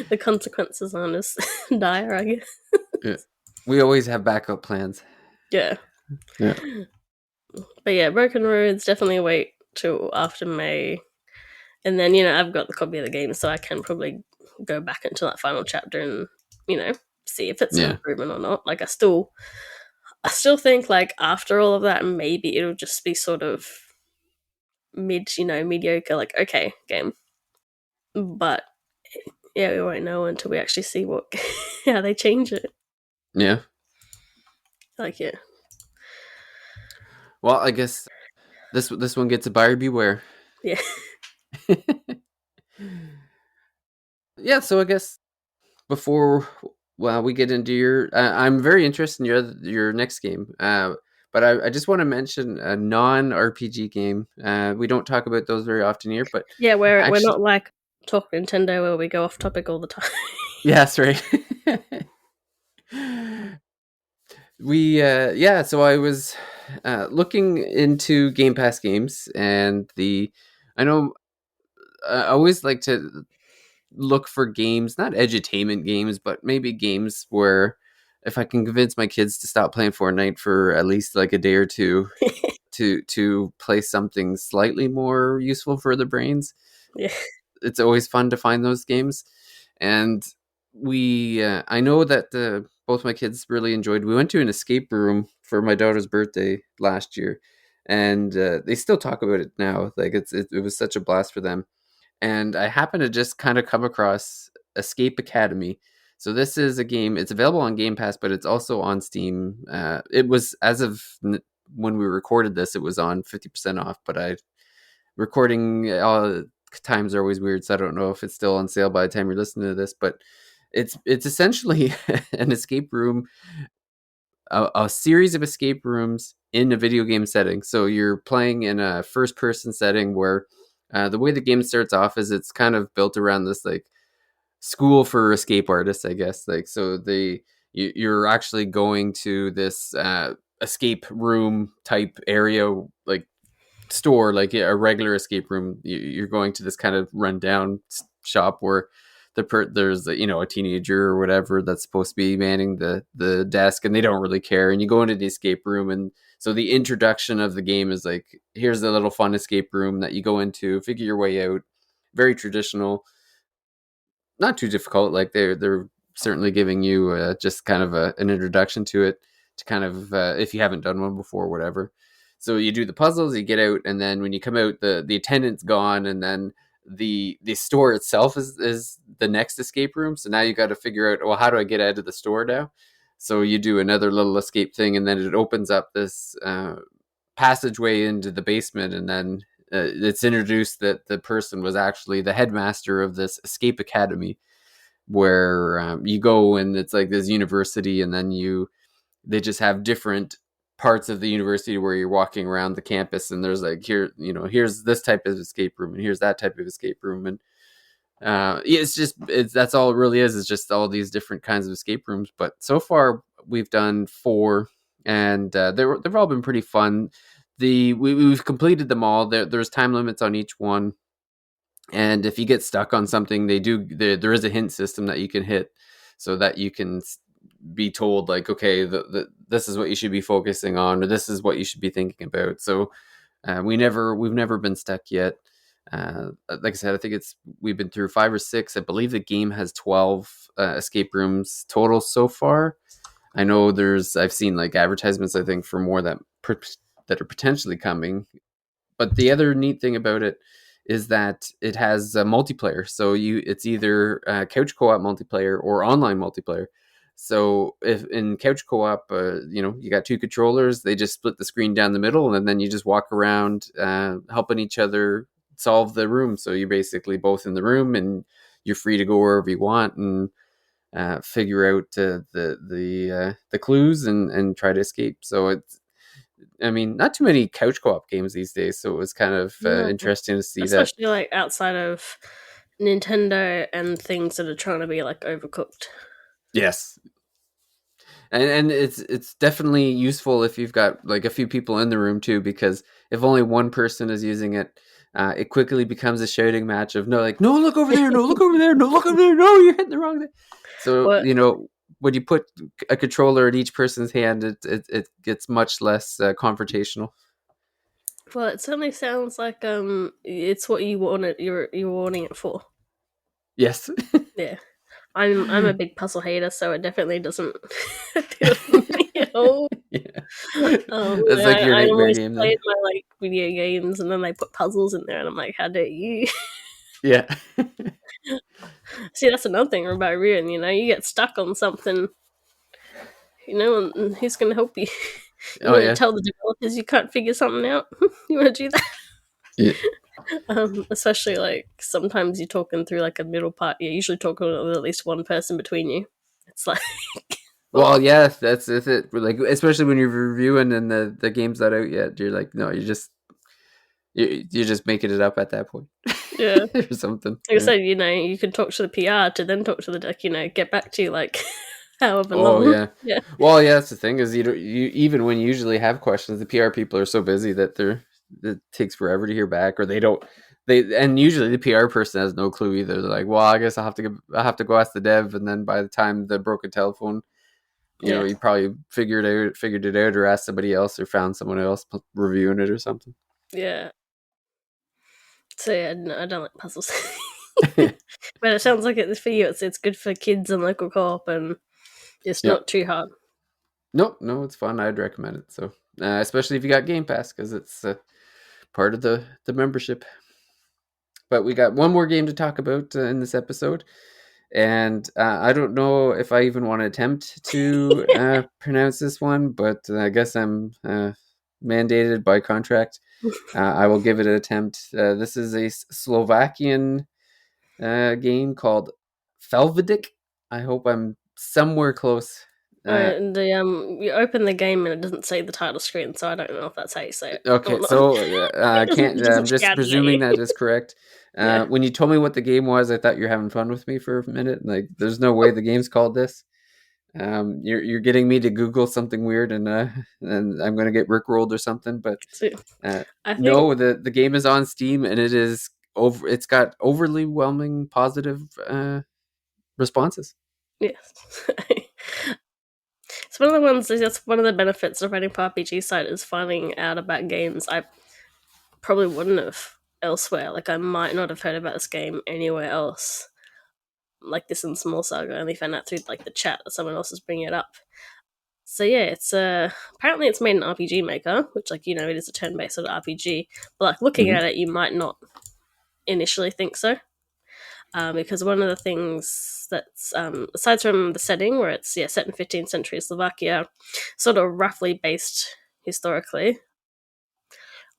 the consequences aren't as dire, I guess. Yeah. We always have backup plans. Yeah. Yeah. But yeah, Broken Roads definitely wait till after May. And then, you know, I've got the copy of the game, so I can probably go back into that final chapter and, you know, see if it's an Yeah. improvement or not. Like I still think like after all of that, maybe it'll just be sort of mediocre, like okay, game. But yeah, we won't know until we actually see what how they change it. Yeah. Like yeah. Well, I guess this one gets a buyer beware. Yeah. Yeah, so I guess before we get into your, I'm very interested in your next game. But I just want to mention a non RPG game. We don't talk about those very often here, but Yeah, we're actually, not like Talk Nintendo where we go off topic all the time. yeah, that's right. So I was looking into Game Pass games, and I know I always like to look for games, not edutainment games, but maybe games where if I can convince my kids to stop playing Fortnite for at least like a day or two to play something slightly more useful for their brains, Yeah. it's always fun to find those games. And I know that both my kids really enjoyed. We went to an escape room for my daughter's birthday last year, and they still talk about it now. Like it was such a blast for them. And I happened to just kind of come across Escape Academy. So this is a game. It's available on Game Pass, but it's also on Steam. It was when we recorded this, it was on 50% off. But recording times are always weird, so I don't know if it's still on sale by the time you're listening to this. But It's essentially an escape room, a series of escape rooms in a video game setting. So you're playing in a first person setting where the way the game starts off is it's kind of built around this like school for escape artists, I guess. Like so you're actually going to this escape room type area, like store, like a regular escape room. You're going to this kind of rundown shop where there's a teenager or whatever that's supposed to be manning the desk, and they don't really care. And you go into the escape room, and so the introduction of the game is like, here's a little fun escape room that you go into, figure your way out. Very traditional, not too difficult. Like they're certainly giving you just kind of an introduction to it, to kind of if you haven't done one before, whatever. So you do the puzzles, you get out, and then when you come out, the attendant's gone, and then the store itself is the next escape room. So now you got to figure out, well, how do I get out of the store now? So you do another little escape thing, and then it opens up this passageway into the basement, and then it's introduced that the person was actually the headmaster of this escape academy, where you go and it's like this university, and then they just have different parts of the university where you're walking around the campus, and there's like, here's this type of escape room, and here's that type of escape room, and that's all it really is. It's just all these different kinds of escape rooms. But so far we've done 4, and they've all been pretty fun. We've completed them all. There's time limits on each one, and if you get stuck on something, there is a hint system that you can hit, so that you can be told like, okay, this is what you should be focusing on, or this is what you should be thinking about. So we've never been stuck yet. Like I said, I think we've been through 5 or 6. I believe the game has 12 escape rooms total so far. I know I've seen like advertisements, I think, for more that are potentially coming. But the other neat thing about it is that it has multiplayer. So it's either couch co-op multiplayer or online multiplayer. So if in couch co-op, you got 2 controllers, they just split the screen down the middle, and then you just walk around helping each other solve the room. So you're basically both in the room, and you're free to go wherever you want and figure out the clues and try to escape. So I mean, not too many couch co-op games these days, so it was kind of No, interesting to see that. especially like outside of Nintendo and things that are trying to be like overcooked. Yes, and it's definitely useful if you've got like a few people in the room too, because if only one person is using it, it quickly becomes a shouting match of, no, like, no, look over there, no, look over there, no, look over there, no, you're hitting the wrong thing. So What? when you put a controller in each person's hand, it gets much less confrontational. Well, it certainly sounds like it's what you wanted. You're wanting it for. Yes. Yeah, I'm a big puzzle hater, so it definitely doesn't appeal to me at all. Yeah. That's like your I nightmare always game then. played my like video games, and then they put puzzles in there, and I'm like, how dare you? Yeah. See, that's another thing about Ruin. You get stuck on something, and who's going to help you? You Oh want to yeah. tell the developers you can't figure something out? You want to do that? Yeah. Especially like sometimes you're talking through like a middle part. You're usually talking with at least one person between you. It's like, Well, yeah, that's it. Like, especially when you're reviewing and the game's not out yet, you're like, no, you're just making it up at that point, yeah. or something. Like I Yeah. said, you can talk to the PR to then talk to the deck. Get back to you like however Oh long. yeah. Yeah, Well, yeah. That's the thing is, you even when you usually have questions, the PR people are so busy that it takes forever to hear back, or they don't. And usually the PR person has no clue either. They're like, well, I guess I have to go ask the dev, and then by the time the broken telephone, yeah, you probably figured it out, or asked somebody else, or found someone else reviewing it or something. yeah. So yeah, no, I don't like puzzles. But it sounds like it's for you. It's good for kids and local co-op, and it's Yeah. not too hard. Nope, no, it's fun. I'd recommend it. So, especially if you got Game Pass, because it's part of the membership. But we got one more game to talk about in this episode, and I don't know if I even want to attempt to pronounce this one, but I guess I'm mandated by contract. I will give it an attempt. This is a Slovakian game called Felvidic. I hope I'm somewhere close. You open the game and it doesn't say the title screen, so I don't know if that's how you say it or Okay, not. so It I'm doesn't just scan at you. presuming that is correct. Yeah. When you told me what the game was, I thought you were having fun with me for a minute. Like, there's no way the game's called this. You're getting me to Google something weird, and I'm gonna get rickrolled or something. But So I think no, the game is on Steam and it is over. It's got overly whelming positive responses. yes. It's one of the ones. That's one of the benefits of running for RPG site is finding out about games I probably wouldn't have elsewhere. Like I might not have heard about this game anywhere else. Like this in Small Saga, I only found out through like the chat that someone else is bringing it up. So yeah, it's apparently it's made an RPG Maker, which like it is a turn-based sort of RPG. But like looking Hmm. at it, you might not initially think so, because one of the things that's aside from the setting, where it's set in 15th century Slovakia, sort of roughly based historically.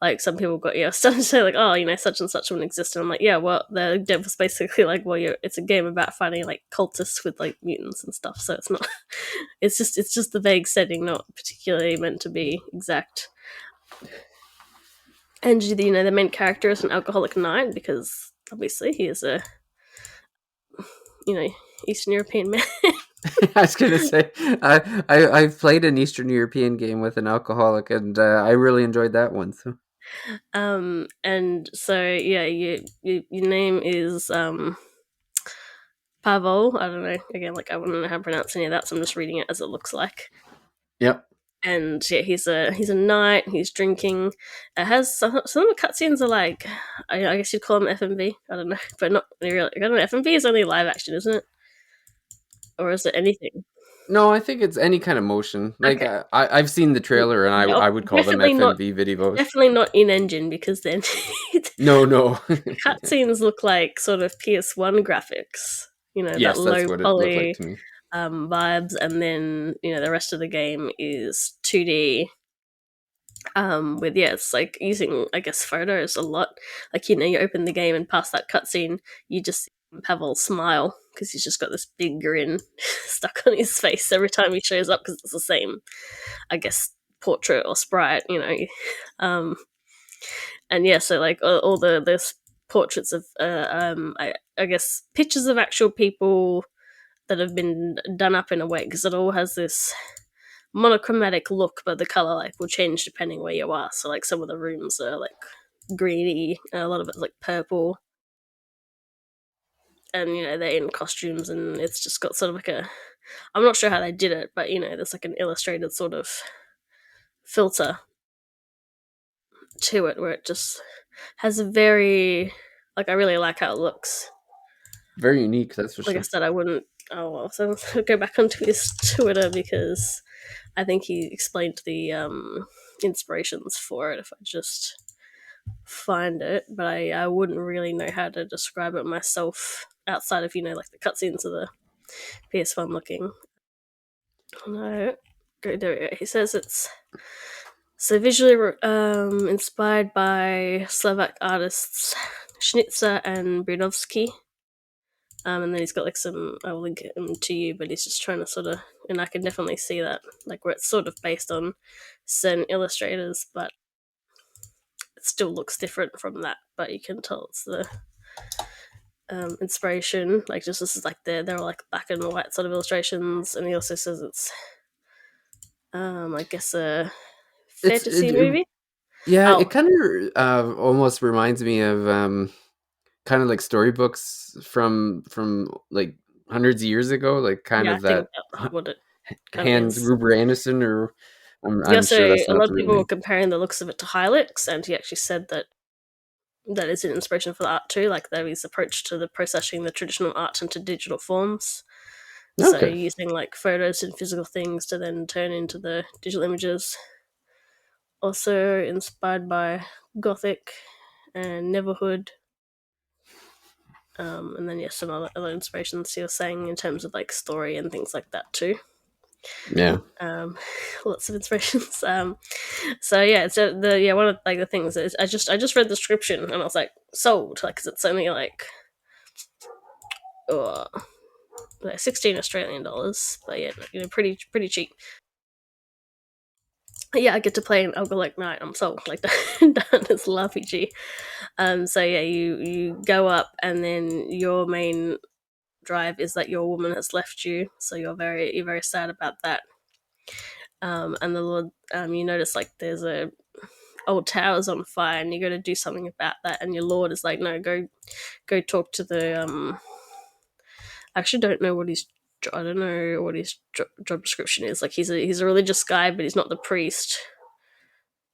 Like some people got starting to say like, oh, such and such one existed. I'm like, yeah, well, the dev was basically like, well, it's a game about fighting like cultists with like mutants and stuff. So it's not, it's just the vague setting, not particularly meant to be exact. And the main character is an alcoholic knight because obviously he is a you know Eastern European man. I was gonna say I've played an Eastern European game with an alcoholic, and I really enjoyed that one. So And so yeah, your name is Pavel. I don't know. Again, like I wouldn't know how to pronounce any of that, so I'm just reading it as it looks like. yep. And yeah, he's a knight. He's drinking. It has some of the cutscenes are like, I guess you'd call them FMV. I don't know, but not really. I don't know. FMV is only live action, isn't it? Or is it anything? No, I think it's any kind of motion. Like Okay. I've seen the trailer, and Yeah, I would call them definitely not. FMV videos. Definitely not in engine because then No, no. cutscenes look like sort of PS1 graphics. That Yes, that's low what it looked like poly to me. vibes, and then the rest of the game is 2D. With it's like using I guess photos a lot. Like you open the game and past that cutscene, you just see Pavel smile because he's just got this big grin stuck on his face every time he shows up because it's the same, I guess, portrait or sprite. Um, and yeah, so like all the portraits of I guess pictures of actual people that have been done up in a way because it all has this monochromatic look, but the color like will change depending where you are. So like some of the rooms are like greeny, and a lot of it's like purple, and they're in costumes, and it's just got sort of like a. I'm not sure how they did it, but there's like an illustrated sort of filter to it where it just has a very like I really like how it looks. Very unique, that's for Like I sure. said, I wouldn't. Oh well, so I'll go back onto his Twitter because I think he explained the inspirations for it if I just find it, but I wouldn't really know how to describe it myself outside of like the cutscenes of the PS1 looking. No, there we go. He says it's so visually inspired by Slovak artists Schnitzer and Brinovsky. And then he's got like some. I will link him to you, but he's just trying to sort of, and I can definitely see that, like where it's sort of based on certain illustrators, but it still looks different from that. But you can tell it's the inspiration. Like just this is like they're all like black and white sort of illustrations, and he also says it's I guess a It's fantasy movie. yeah, it Oh kind of almost reminds me of kind of like storybooks from like hundreds of years ago, like kind yeah, I of think that that's what it kind of Hans is. Gruber Anderson, or Yeah, I'm so sure that's a not lot the of real people were name. comparing the looks of it to Hylix, and he actually said that that is an inspiration for the art too. Like that his approach to the processing the traditional art into digital forms. So Okay. using like photos and physical things to then turn into the digital images. Also inspired by Gothic and Neverhood. And then some other inspirations he was saying in terms of like story and things like that too. Yeah. Um, lots of inspirations. So yeah, so the one of like the things is I just read the description and I was like sold, like because it's only like like 16 Australian dollars, but yeah, pretty cheap. But yeah, I get to play an Algolic Knight. I'm so like done this RPG. So yeah, you go up, and then your main drive is that your woman has left you, so you're very sad about that. And the Lord, you notice like there's a old tower's on fire, and you got to do something about that. And your Lord is like, no, go talk to the I actually don't know what his I don't know what his job description is. Like he's a religious guy, but he's not the priest.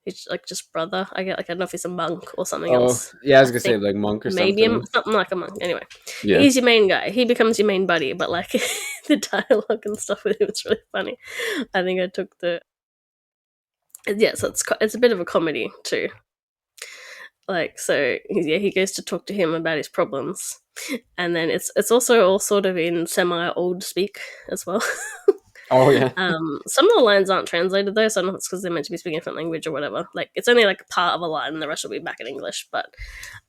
He's like just brother. I get like I don't know if he's a monk or something Oh, else. yeah, I I was gonna say think like monk or maybe something. something like a monk. Anyway, Yeah. he's your main guy. He becomes your main buddy, but like the dialogue and stuff with him is really funny. I think I took the yeah, so it's a bit of a comedy too. Like so, yeah, he goes to talk to him about his problems, and then it's also all sort of in semi old speak as well. Oh yeah. Some of the lines aren't translated though, so I don't know if it's because they're meant to be speaking a different language or whatever. Like it's only like a part of a line, and the rest will be back in English. But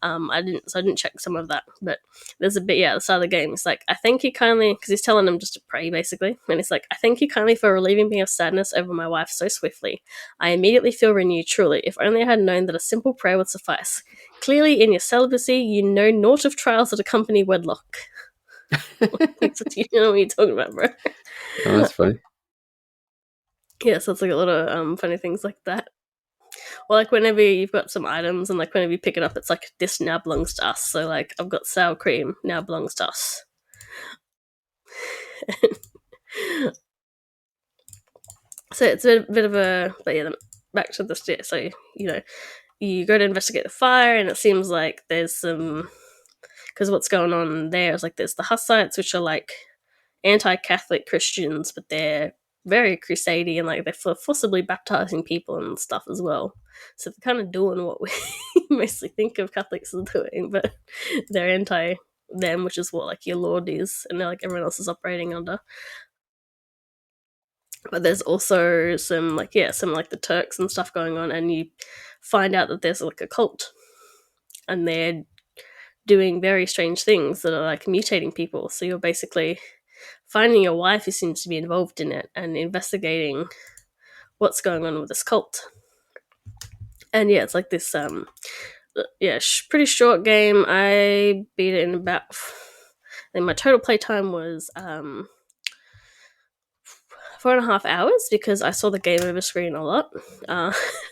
I didn't check some of that. But there's a bit, yeah, at the start of the game. It's like I thank you kindly because he's telling him just to pray basically, and it's like I thank you kindly for relieving me of sadness over my wife so swiftly. I immediately feel renewed. Truly, if only I had known that a simple prayer would suffice. Clearly, in your celibacy, you know naught of trials that accompany wedlock. You know what you're talking about, bro. Oh, that's funny. Yeah, so it's like a lot of funny things like that. Or like whenever you've got some items and like whenever you pick it up, it's like this now belongs to us. So like I've got sour cream now belongs to us. So it's a bit of a, but yeah, back to this. Yeah, so you know you go to investigate the fire, and it seems like there's some because what's going on there is like there's the Hussites, which are like anti-Catholic Christians, but they're very crusadey and like they're forcibly baptizing people and stuff as well. So they're kind of doing what we mostly think of Catholics as doing, but they're anti them, which is what like your Lord is, and like everyone else is operating under. But there's also some like some like the Turks and stuff going on, and you find out that there's like a cult, and they're doing very strange things that are like mutating people. So you're basically finding your wife who seems to be involved in it and investigating what's going on with this cult. And yeah, it's like this pretty short game. I beat it in about I think my total playtime was 4.5 hours because I saw the game over screen a lot.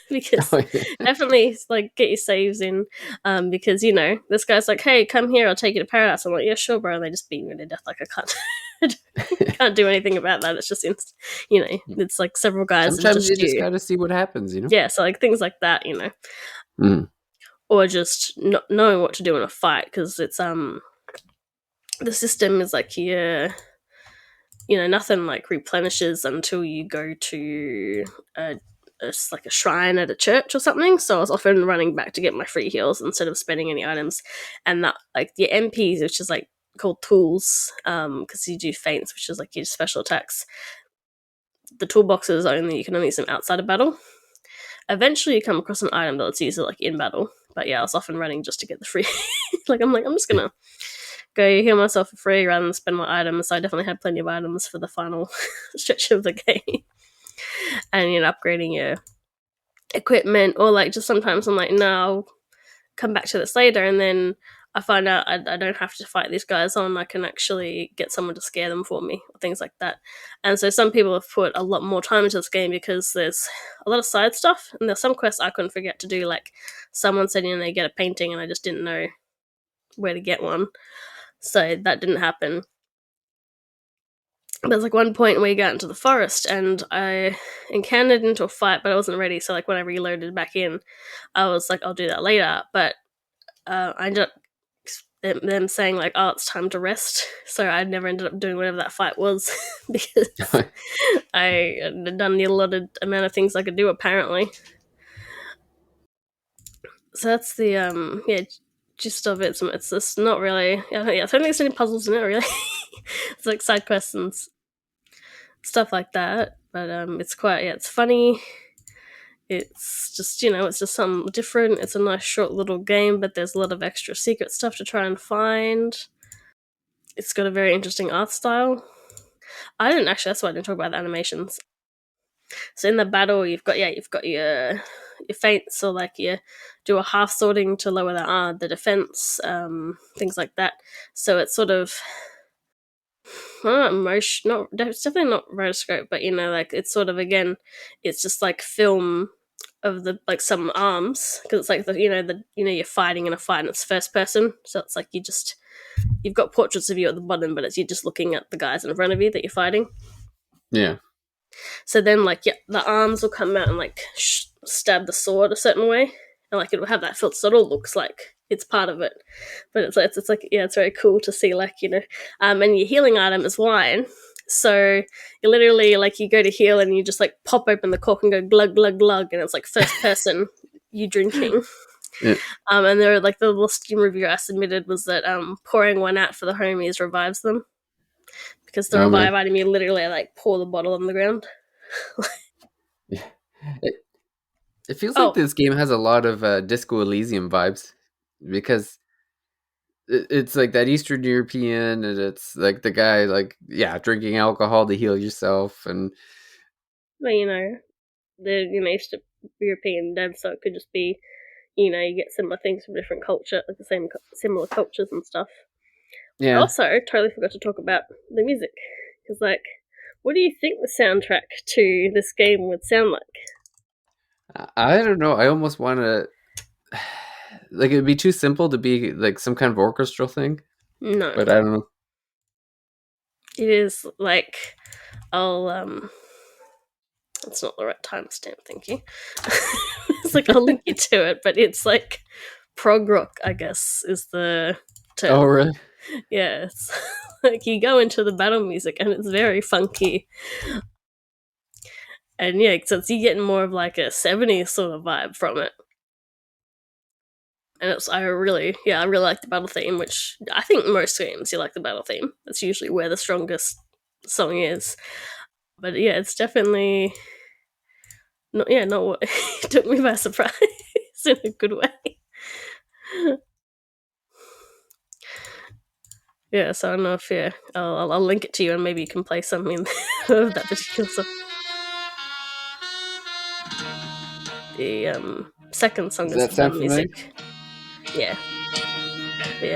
Because Oh, yeah. definitely like get your saves in. Because you know this guy's like, "Hey, come here, I'll take you to paradise." I'm like, "Yeah, sure, bro." And they just beat me to death. Like I can't do anything about that. It's just it's like several guys and Sometimes you just just you. gotta see what happens, you know. Yeah, so like things like that, you know, Mm. or just not knowing what to do in a fight because it's the system is like nothing like replenishes until you go to like a shrine at a church or something. So I was often running back to get my free heals instead of spending any items. And that like your MPs, which is like called tools, because you do feints, which is like your special attacks. The toolboxes you can only use them outside of battle. Eventually, you come across an item that lets you use it like in battle. But yeah, I was often running just to get the free. I'm just gonna go heal myself for free rather than spend my items. So I definitely had plenty of items for the final stretch of the game. And upgrading your equipment, or like just sometimes I'm like, no, I'll come back to this later, and then I find out I don't have to fight these guys on. I can actually get someone to scare them for me, or things like that. And so some people have put a lot more time into this game because there's a lot of side stuff, and there's some quests I couldn't forget to do. Like someone said, they get a painting, and I just didn't know where to get one, so that didn't happen. There's like one point where you got into the forest, and I encountered into a fight, but I wasn't ready. So like when I reloaded back in, I was like, I'll do that later. But I ended up them saying like, "Oh, it's time to rest." So I never ended up doing whatever that fight was because I had done the allotted amount of things I could do apparently. So that's the gist of it. It's just not really. I don't think there's any puzzles in it really. It's like side quests and stuff like that. But it's quite it's funny. It's just it's just something different. It's a nice short little game, but there's a lot of extra secret stuff to try and find. it's got a very interesting art style. I didn't actually. That's why I didn't talk about the animations. So in the battle, you've got your feints, so like you do a half sorting to lower the defense, things like that. So it's sort of motion. Not it's definitely not rotoscope, but like it's sort of again, it's just like film of the like some arms because it's like you're fighting in a fight and it's first person, so it's like you've got portraits of you at the bottom, but it's you're just looking at the guys in front of you that you're fighting. Yeah. So then, like, yeah, the arms will come out and like stab the sword a certain way, and like it will have that filter, so it all looks like it's part of it. But it's like yeah, it's very cool to see like and your healing item is wine. So you literally like you go to heal and you just like pop open the cork and go glug glug glug, and it's like first person you drinking. Yeah. And there like the little Steam review I submitted was that pouring one out for the homies revives them because the Oh man. revive item you literally like pour the bottle on the ground. Yeah. It, it feels like Oh, this game has a lot of Disco Elysium vibes because it's like that Eastern European, and it's like the guy like drinking alcohol to heal yourself, and well, the East European dev, so it could just be you get similar things from different culture, like the similar cultures and stuff. I yeah. also totally forgot to talk about the music because, like, what do you think the soundtrack to this game would sound like? I don't know. I almost want to like it'd be too simple to be like some kind of orchestral thing, No, but I don't know. it is like I'll It's not the right timestamp. Thank you. It's like I'll link you to it, but it's like prog rock, I guess, is the Oh, term. really? Yeah, it's like you go into the battle music and it's very funky. And yeah, so it's you getting more of like a 70s sort of vibe from it. And I really like the battle theme, which I think most games you like the battle theme. That's usually where the strongest song is. But yeah, it's definitely not what it took me by surprise in a good way. Yeah, so I don't know if I'll link it to you and maybe you can play something of that particular song. The second song Does is that the sound battle familiar? music. Yeah, the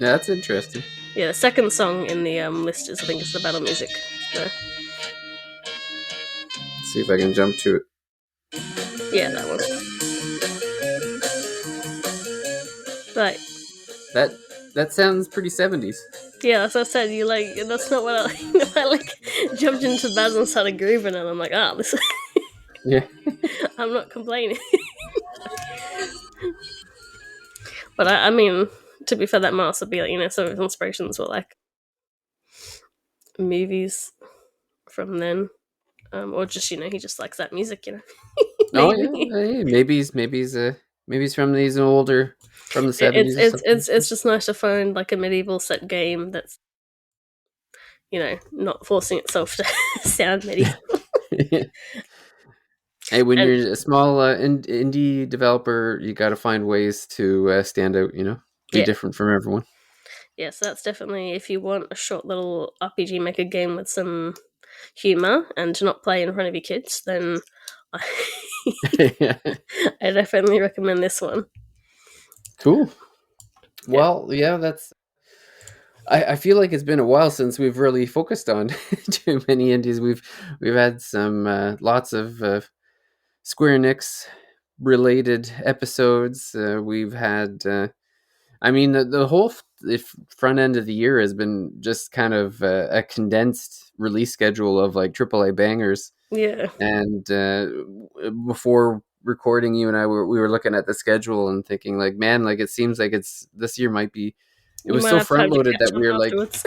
Yeah, that's interesting. the second song in the list is I think is the battle music. So Let's see if I can jump to it. yeah, that one. Right. That that sounds pretty 70s. Yeah, that's what I said. You like that's not what I like. I like jumped into battle and started grooving, and I'm like, this. Yeah. I'm not complaining. But I mean, to be fair, that might also be like some of his inspirations were like movies from then, or just he just likes that music, Oh maybe. yeah. Hey, maybe he's from these older from the It's 70s or it's something. it's it's just nice to find like a medieval set game that's not forcing itself to sound medieval. Hey, when And you're a small indie developer, you got to find ways to stand out. Be yeah, different from everyone. yeah. So that's definitely if you want a short little RPG maker game with some humor and to not play in front of your kids, then I, Yeah. I definitely recommend this one. Cool. Yeah, Well, yeah, that's. I feel like it's been a while since we've really focused on too many indies. We've had some lots of Square Enix related episodes. We've had. I mean, the whole front end of the year has been just kind of a condensed release schedule of like AAA bangers. yeah. And before recording, you and I we were looking at the schedule and thinking like, man, like it seems like it's this year might be. It You was might so have front time to loaded catch that up we were like, afterwards.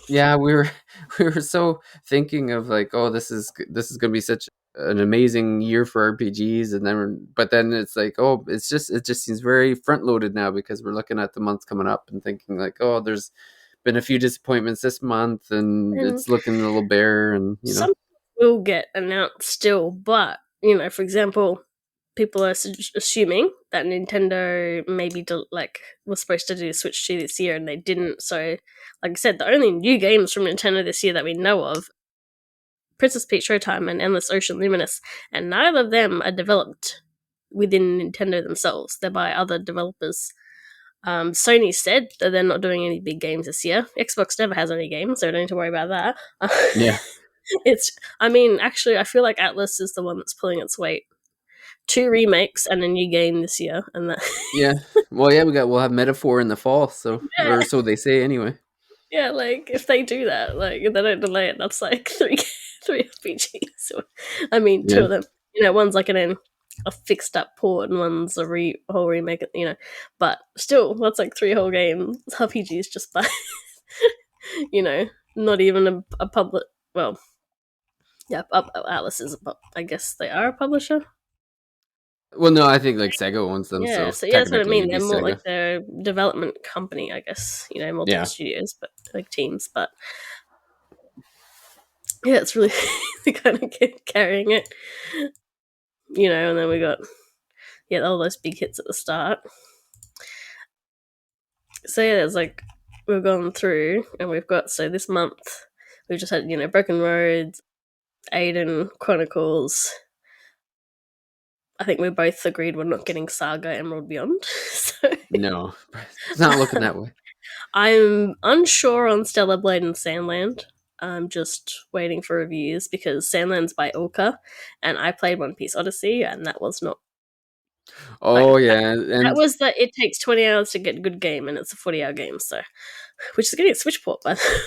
yeah, we were we were so thinking of like, oh, this is going to be such an amazing year for RPGs, and then but then it's like, oh, it just seems very front loaded now because we're looking at the months coming up and thinking like, oh, there's been a few disappointments this month, and And it's looking a little bare, and some will get announced still, but for example, people are assuming that Nintendo maybe was supposed to do Switch 2 this year and they didn't. So, like I said, the only new games from Nintendo this year that we know of, Princess Peach Showtime and Endless Ocean Luminous, and neither of them are developed within Nintendo themselves. They're by other developers. Sony said that they're not doing any big games this year. Xbox never has any games, so don't need to worry about that. Yeah. Actually, I feel like Atlas is the one that's pulling its weight. 2 remakes and a new game this year, and that Yeah. Well, yeah, we'll have Metaphor in the fall, so yeah, or so they say anyway. yeah. Like if they do that, like if they don't delay it, that's like three RPGs. I mean, 2 Yeah. of them. One's like a fixed up port, and one's a whole remake. But still, that's like 3 whole games RPGs just by not even a public. Well, yeah, Atlas is. I guess they are a publisher. Well, no, I think like Sega owns them, Yeah, so so yeah, that's what I technically mean. it'd be They're more Sega. like their development company, I guess. Multiple Yeah. studios, but like teams. But yeah, it's really they kind of carrying it, And then we got all those big hits at the start. So yeah, there's like we've gone through, and we've got this month we've just had Broken Roads, Aiden Chronicles. I think we both agreed we're not getting Saga Emerald Beyond. So No, it's not looking that way. I'm unsure on Stellar Blade and Sandland. I'm just waiting for reviews because Sandland's by Ilka, and I played One Piece Odyssey, and that was not like Oh that. yeah, That and was that it takes 20 hours to get a good game, and it's a 40-hour game, so which is getting a Switch port, by the way.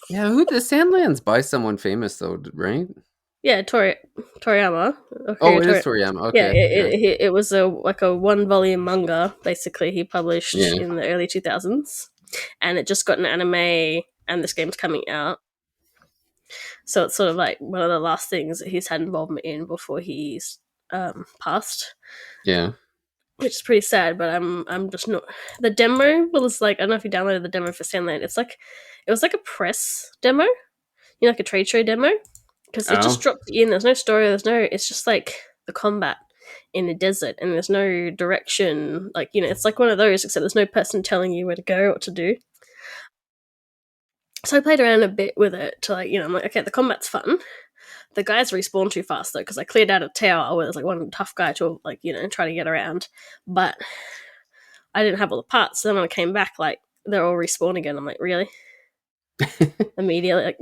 yeah, who the Sandlands by someone famous though, right? Yeah, Toriyama. Oh, Okay, it is Toriyama. yeah, Okay, yeah, it was a 1 volume manga basically he published yeah, in the early 2000s, and it just got an anime, and this game's coming out. So it's sort of like one of the last things that he's had involvement in before he's passed, yeah. which is pretty sad. But I'm just not. The demo was like, I don't know if you downloaded the demo for Sandland. It was like a press demo, like a trade show demo, because it just Oh, dropped in. There's no story. It's just like the combat in the desert, and there's no direction. Like it's like one of those, except there's no person telling you where to go or what to do. So I played around a bit with it to I'm like, okay, the combat's fun. The guys respawn too fast though, because I cleared out a tower where there's like one tough guy to try to get around, but I didn't have all the parts. So then when I came back, like they're all respawn again. I'm like, really? Immediately,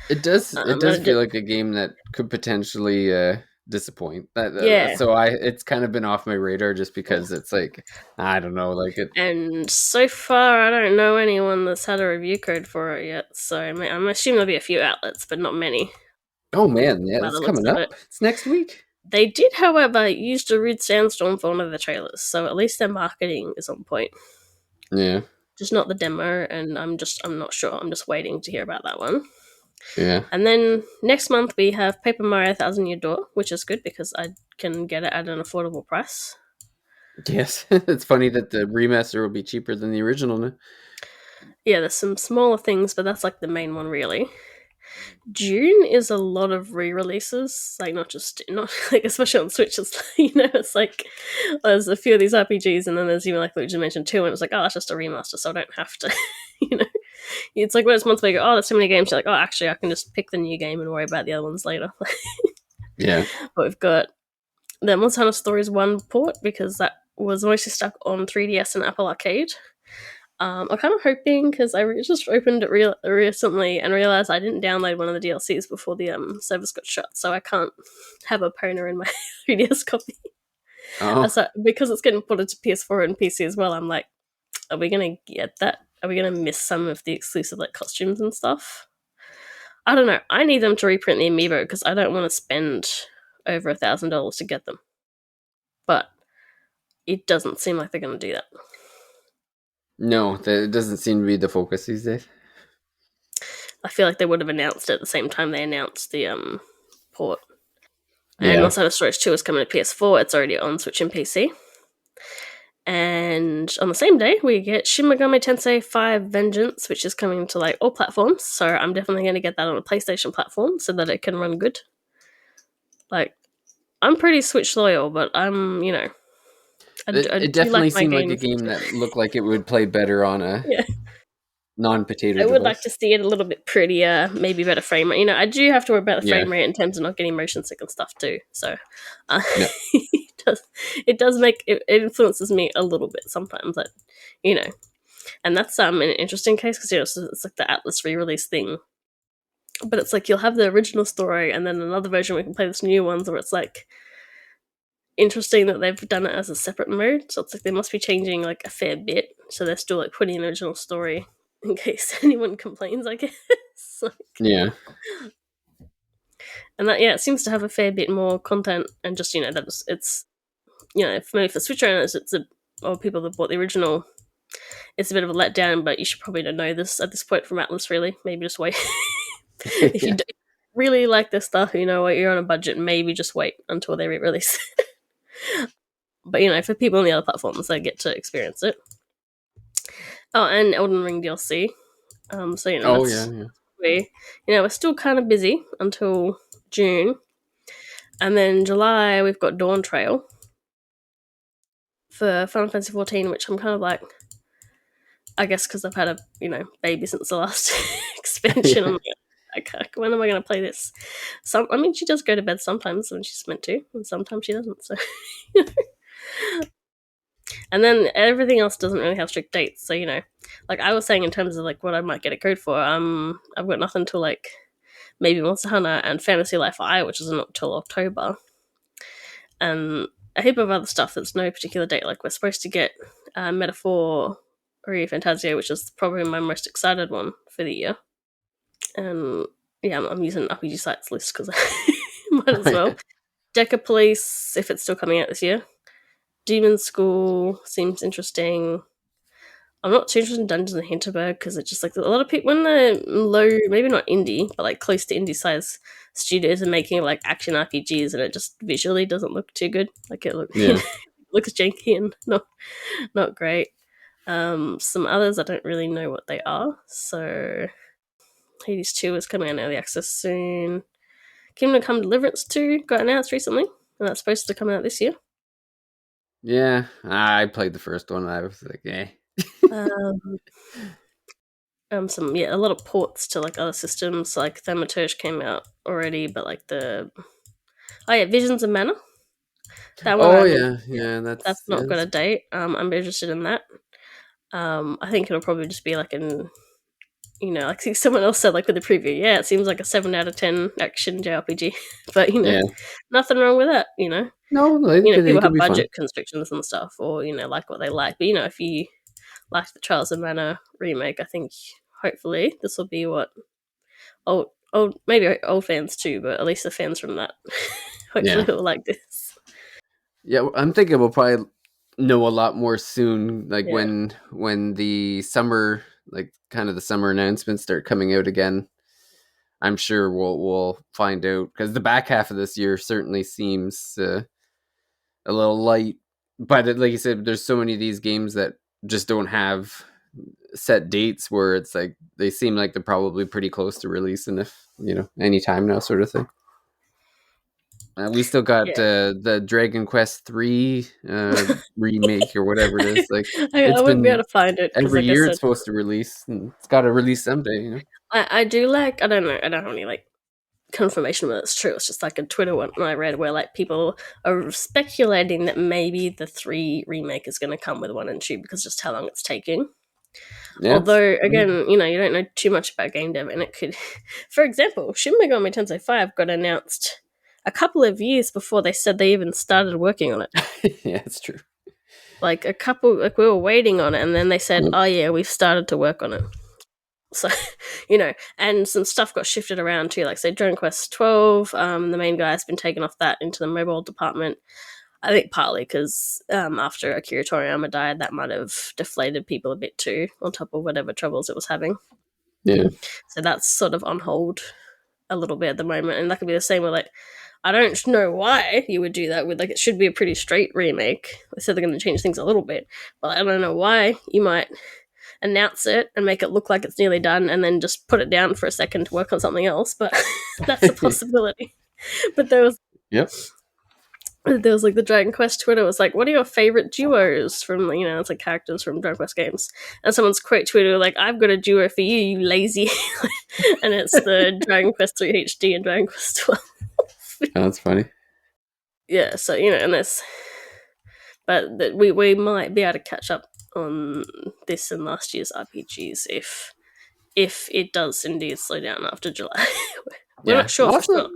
it does. It does and feel like a game that could potentially disappoint. yeah. So it's kind of been off my radar just because it's like I don't know, like it. And so far, I don't know anyone that's had a review code for it yet. So I'm assuming there'll be a few outlets, but not many. Oh man, yeah, By it's the looks coming of up. it, It's next week. they did, however, use a rude sandstorm for one of the trailers, so at least their marketing is on point. Yeah, Just not the demo, and I'm not sure. I'm just waiting to hear about that one. yeah. And then next month we have Paper Mario Thousand Year Door, which is good because I can get it at an affordable price. Yes, it's funny that the remaster will be cheaper than the original now. Yeah, there's some smaller things, but that's like the main one really. June is a lot of re-releases, like not like especially on Switch. It's it's like there's a few of these RPGs, and then there's even like Luigi mentioned 2, and it's like, oh, that's just a remaster, so I don't have to, you know. It's like when it's months where you go, oh, there's so many games. You're like, oh, actually, I can just pick the new game and worry about the other ones later. Yeah. But we've got the Monster Hunter Stories 1 port because that was mostly stuck on 3DS and Apple Arcade. I'm kind of hoping because I just opened it recently and realized I didn't download one of the DLCs before the service got shut, so I can't have a Pona in my 3DS copy. Oh, So because it's getting ported to PS4 and PC as well, I'm like, are we gonna get that? Are we gonna miss some of the exclusive like costumes and stuff? I don't know. I need them to reprint the amiibo because I don't want to spend over $1,000 to get them. But it doesn't seem like they're gonna do that. no, that doesn't seem to be the focus these days. I feel like they would have announced it at the same time they announced the port. And Yeah. Monster Hunter Stories 2 is coming to PS4. It's already on Switch and PC. And on the same day, we get Shin Megami Tensei 5 Vengeance, which is coming to like all platforms. So I'm definitely going to get that on a PlayStation platform so that it can run good. Like, I'm pretty Switch loyal, but I'm I It do like definitely my seemed like a games. game that looked like it would play better on a Yeah, non-potato I would like device. to see it a little bit prettier, maybe better frame rate. I do have to worry about the Yeah, frame rate in terms of not getting motion sick and stuff too. So yeah, it does make it influences me a little bit sometimes. That you know, and that's an interesting case because it's like the Atlas re-release thing. But it's like you'll have the original story and then another version we can play this new ones where it's like interesting that they've done it as a separate mode. So it's like they must be changing like a fair bit. So they're still like putting an original story in case anyone complains, I guess. Like, yeah, and that it seems to have a fair bit more content and just that it's for maybe for Switch owners it's a or people that bought the original. It's a bit of a letdown, but you should probably know this at this point from Atlas. Really, maybe just wait. If you yeah, really like this stuff, you know what, you're on a budget, maybe just wait until they re-release. But for people on the other platforms, they get to experience it. Oh, and Elden Ring DLC. So oh yeah, that's yeah, we're still kind of busy until June, and then July we've got Dawn Trail for Final Fantasy 14, which I'm kind of like, I guess because I've had a baby since the last expansion. I'm yeah. like, okay, when am I going to play this? I mean, she does go to bed sometimes when she's meant to, and sometimes she doesn't. So, and then everything else doesn't really have strict dates. So like I was saying in terms of like what I might get a code for, I've got nothing till like maybe Monster Hunter and Fantasy Life I, which isn't until October, and a heap of other stuff that's no particular date. Like we're supposed to get Metaphor Ori Fantasia, which is probably my most excited one for the year. And yeah, I'm using an RPG sites list because I might as well. Deca Police, if it's still coming out this year. Demon School seems interesting. I'm not too interested in Dungeons and Hinterberg because it's just like a lot of people when they're low, maybe not indie, but like close to indie size studios are making like action RPGs, and it just visually doesn't look too good. Like it Yeah. looks janky and not great. Some others I don't really know what they are. So Hades 2 is coming out in early access soon. Kingdom Come Deliverance 2 got announced recently, and that's supposed to come out this year. Yeah, I played the first one. I was like, eh. Um, a lot of ports to like other systems. Like Thaumaturge came out already, but like Visions of Mana. That one Oh I'm yeah, yeah. that's not got a date. I'm interested in that. I think it'll probably just be like like someone else said like with the preview. Yeah, it seems like a 7 out of 10 action JRPG, but yeah. nothing wrong with that. No, they People could have be fun. budget constrictions and stuff, or like what they like. But if you like the Trials of Mana remake, I think hopefully this will be what old maybe old fans too, but at least the fans from that hopefully Yeah, will like this. yeah. I'm thinking we'll probably know a lot more soon. Like Yeah, when the summer, like kind of the summer announcements start coming out again. I'm sure we'll find out because the back half of this year certainly seems a little light. But like you said, there's so many of these games that just don't have set dates where it's like they seem like they're probably pretty close to releasing if any time now, sort of thing. We still got yeah. the Dragon Quest 3 remake or whatever it is. Like I it's won't be able been to find it because, every like I year it's said, supposed to release, and it's got to release someday. I do like. I don't know. I don't have any like confirmation whether it's true. It's just like a Twitter one I read where like people are speculating that maybe the 3 remake is going to come with 1 and 2 because just how long it's taking. Yeah, Although, again, you don't know too much about game dev, and it could, for example, Shin Megami Tensei 5 got announced a couple of years before they said they even started working on it. yeah, it's true. Like we were waiting on it, and then they said, Yep. "Oh yeah, we've started to work on it." So, and some stuff got shifted around too. Like, say, Dragon Quest 12, the main guy has been taken off that into the mobile department. I think partly because after Akira Toriyama died, that might have deflated people a bit too, on top of whatever troubles it was having. Yeah, So that's sort of on hold a little bit at the moment. And that could be the same with like, I don't know why you would do that with like, it should be a pretty straight remake. They said they're going to change things a little bit, but I don't know why you might announce it and make it look like it's nearly done and then just put it down for a second to work on something else. But that's a possibility. But there was yep. there was like the Dragon Quest Twitter was like, "What are your favorite duos from it's like characters from Dragon Quest games?" And someone's quote Twitter like, "I've got a duo for you, you lazy," and it's the Dragon Quest 3 HD and Dragon Quest 12. Oh, that's funny. Yeah, so and this, but that we might be able to catch up on this and last year's RPGs if it does indeed slow down after July. We're Yeah. not sure Well, for sure,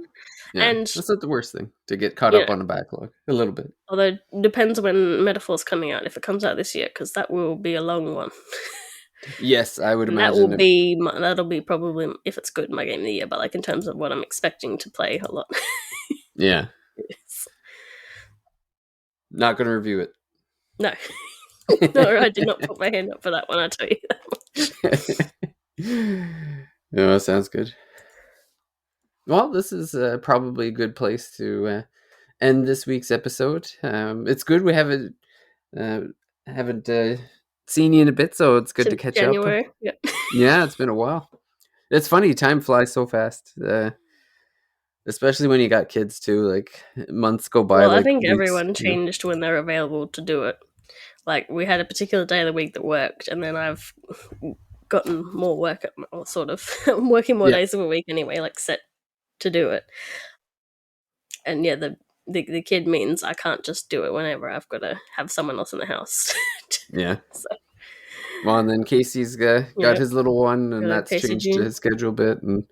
yeah, and that's not the worst thing to get caught you up know, on a backlog a little bit. although it depends when Metaphor's coming out. If it comes out this year, because that will be a long one. Yes, I would And imagine it. that'll be probably, if it's good, my game of the year. But like in terms of what I'm expecting to play a lot. Yeah. Not going to review it. No. No, I did not put my hand up for that one, I tell you that much. No, sounds good. Well, this is probably a good place to end this week's episode. It's good we haven't seen you in a bit, so it's good to Since catch up. January. Yeah. Yeah, it's been a while. It's funny, time flies so fast. Especially when you got kids too. Like months go by Well, I like think weeks. everyone changed when they're available to do it. Like we had a particular day of the week that worked, and then I've gotten more work at or sort of I'm working more Yeah, days of a week anyway, like set to do it. And yeah, the kid means I can't just do it whenever I've got to have someone else in the house. yeah. So Well, and then Casey's got yeah, his little one, and got that's Casey changed June. his schedule a bit. And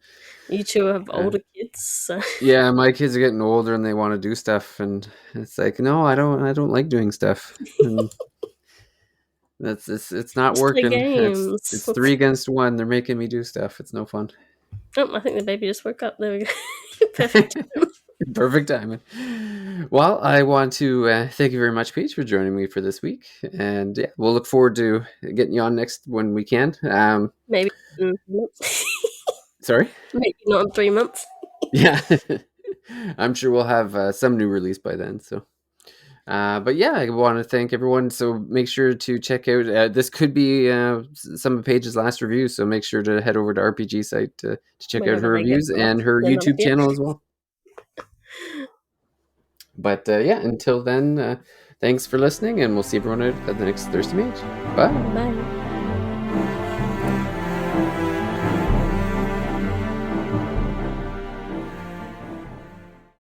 You two have uh, older kids, so yeah, my kids are getting older, and they want to do stuff, and it's like, no, I don't. I don't like doing stuff, and it's not just play working. games. It's 3 against 1. They're making me do stuff. It's no fun. Oh, I think the baby just woke up. There we go. Perfect. Perfect timing. Well, I want to thank you very much, Paige, for joining me for this week, and yeah, we'll look forward to getting you on next when we can. Maybe in 3 months. Sorry. Maybe not in 3 months. Yeah, I'm sure we'll have some new release by then. So, but yeah, I want to thank everyone. So make sure to check out. This could be some of Paige's last reviews. So make sure to head over to RPG site to check out her Whenever they get reviews and her them up, YouTube yeah. channel as well. But yeah, until then, thanks for listening, and we'll see everyone at the next Thirsty Mage. Bye. Bye.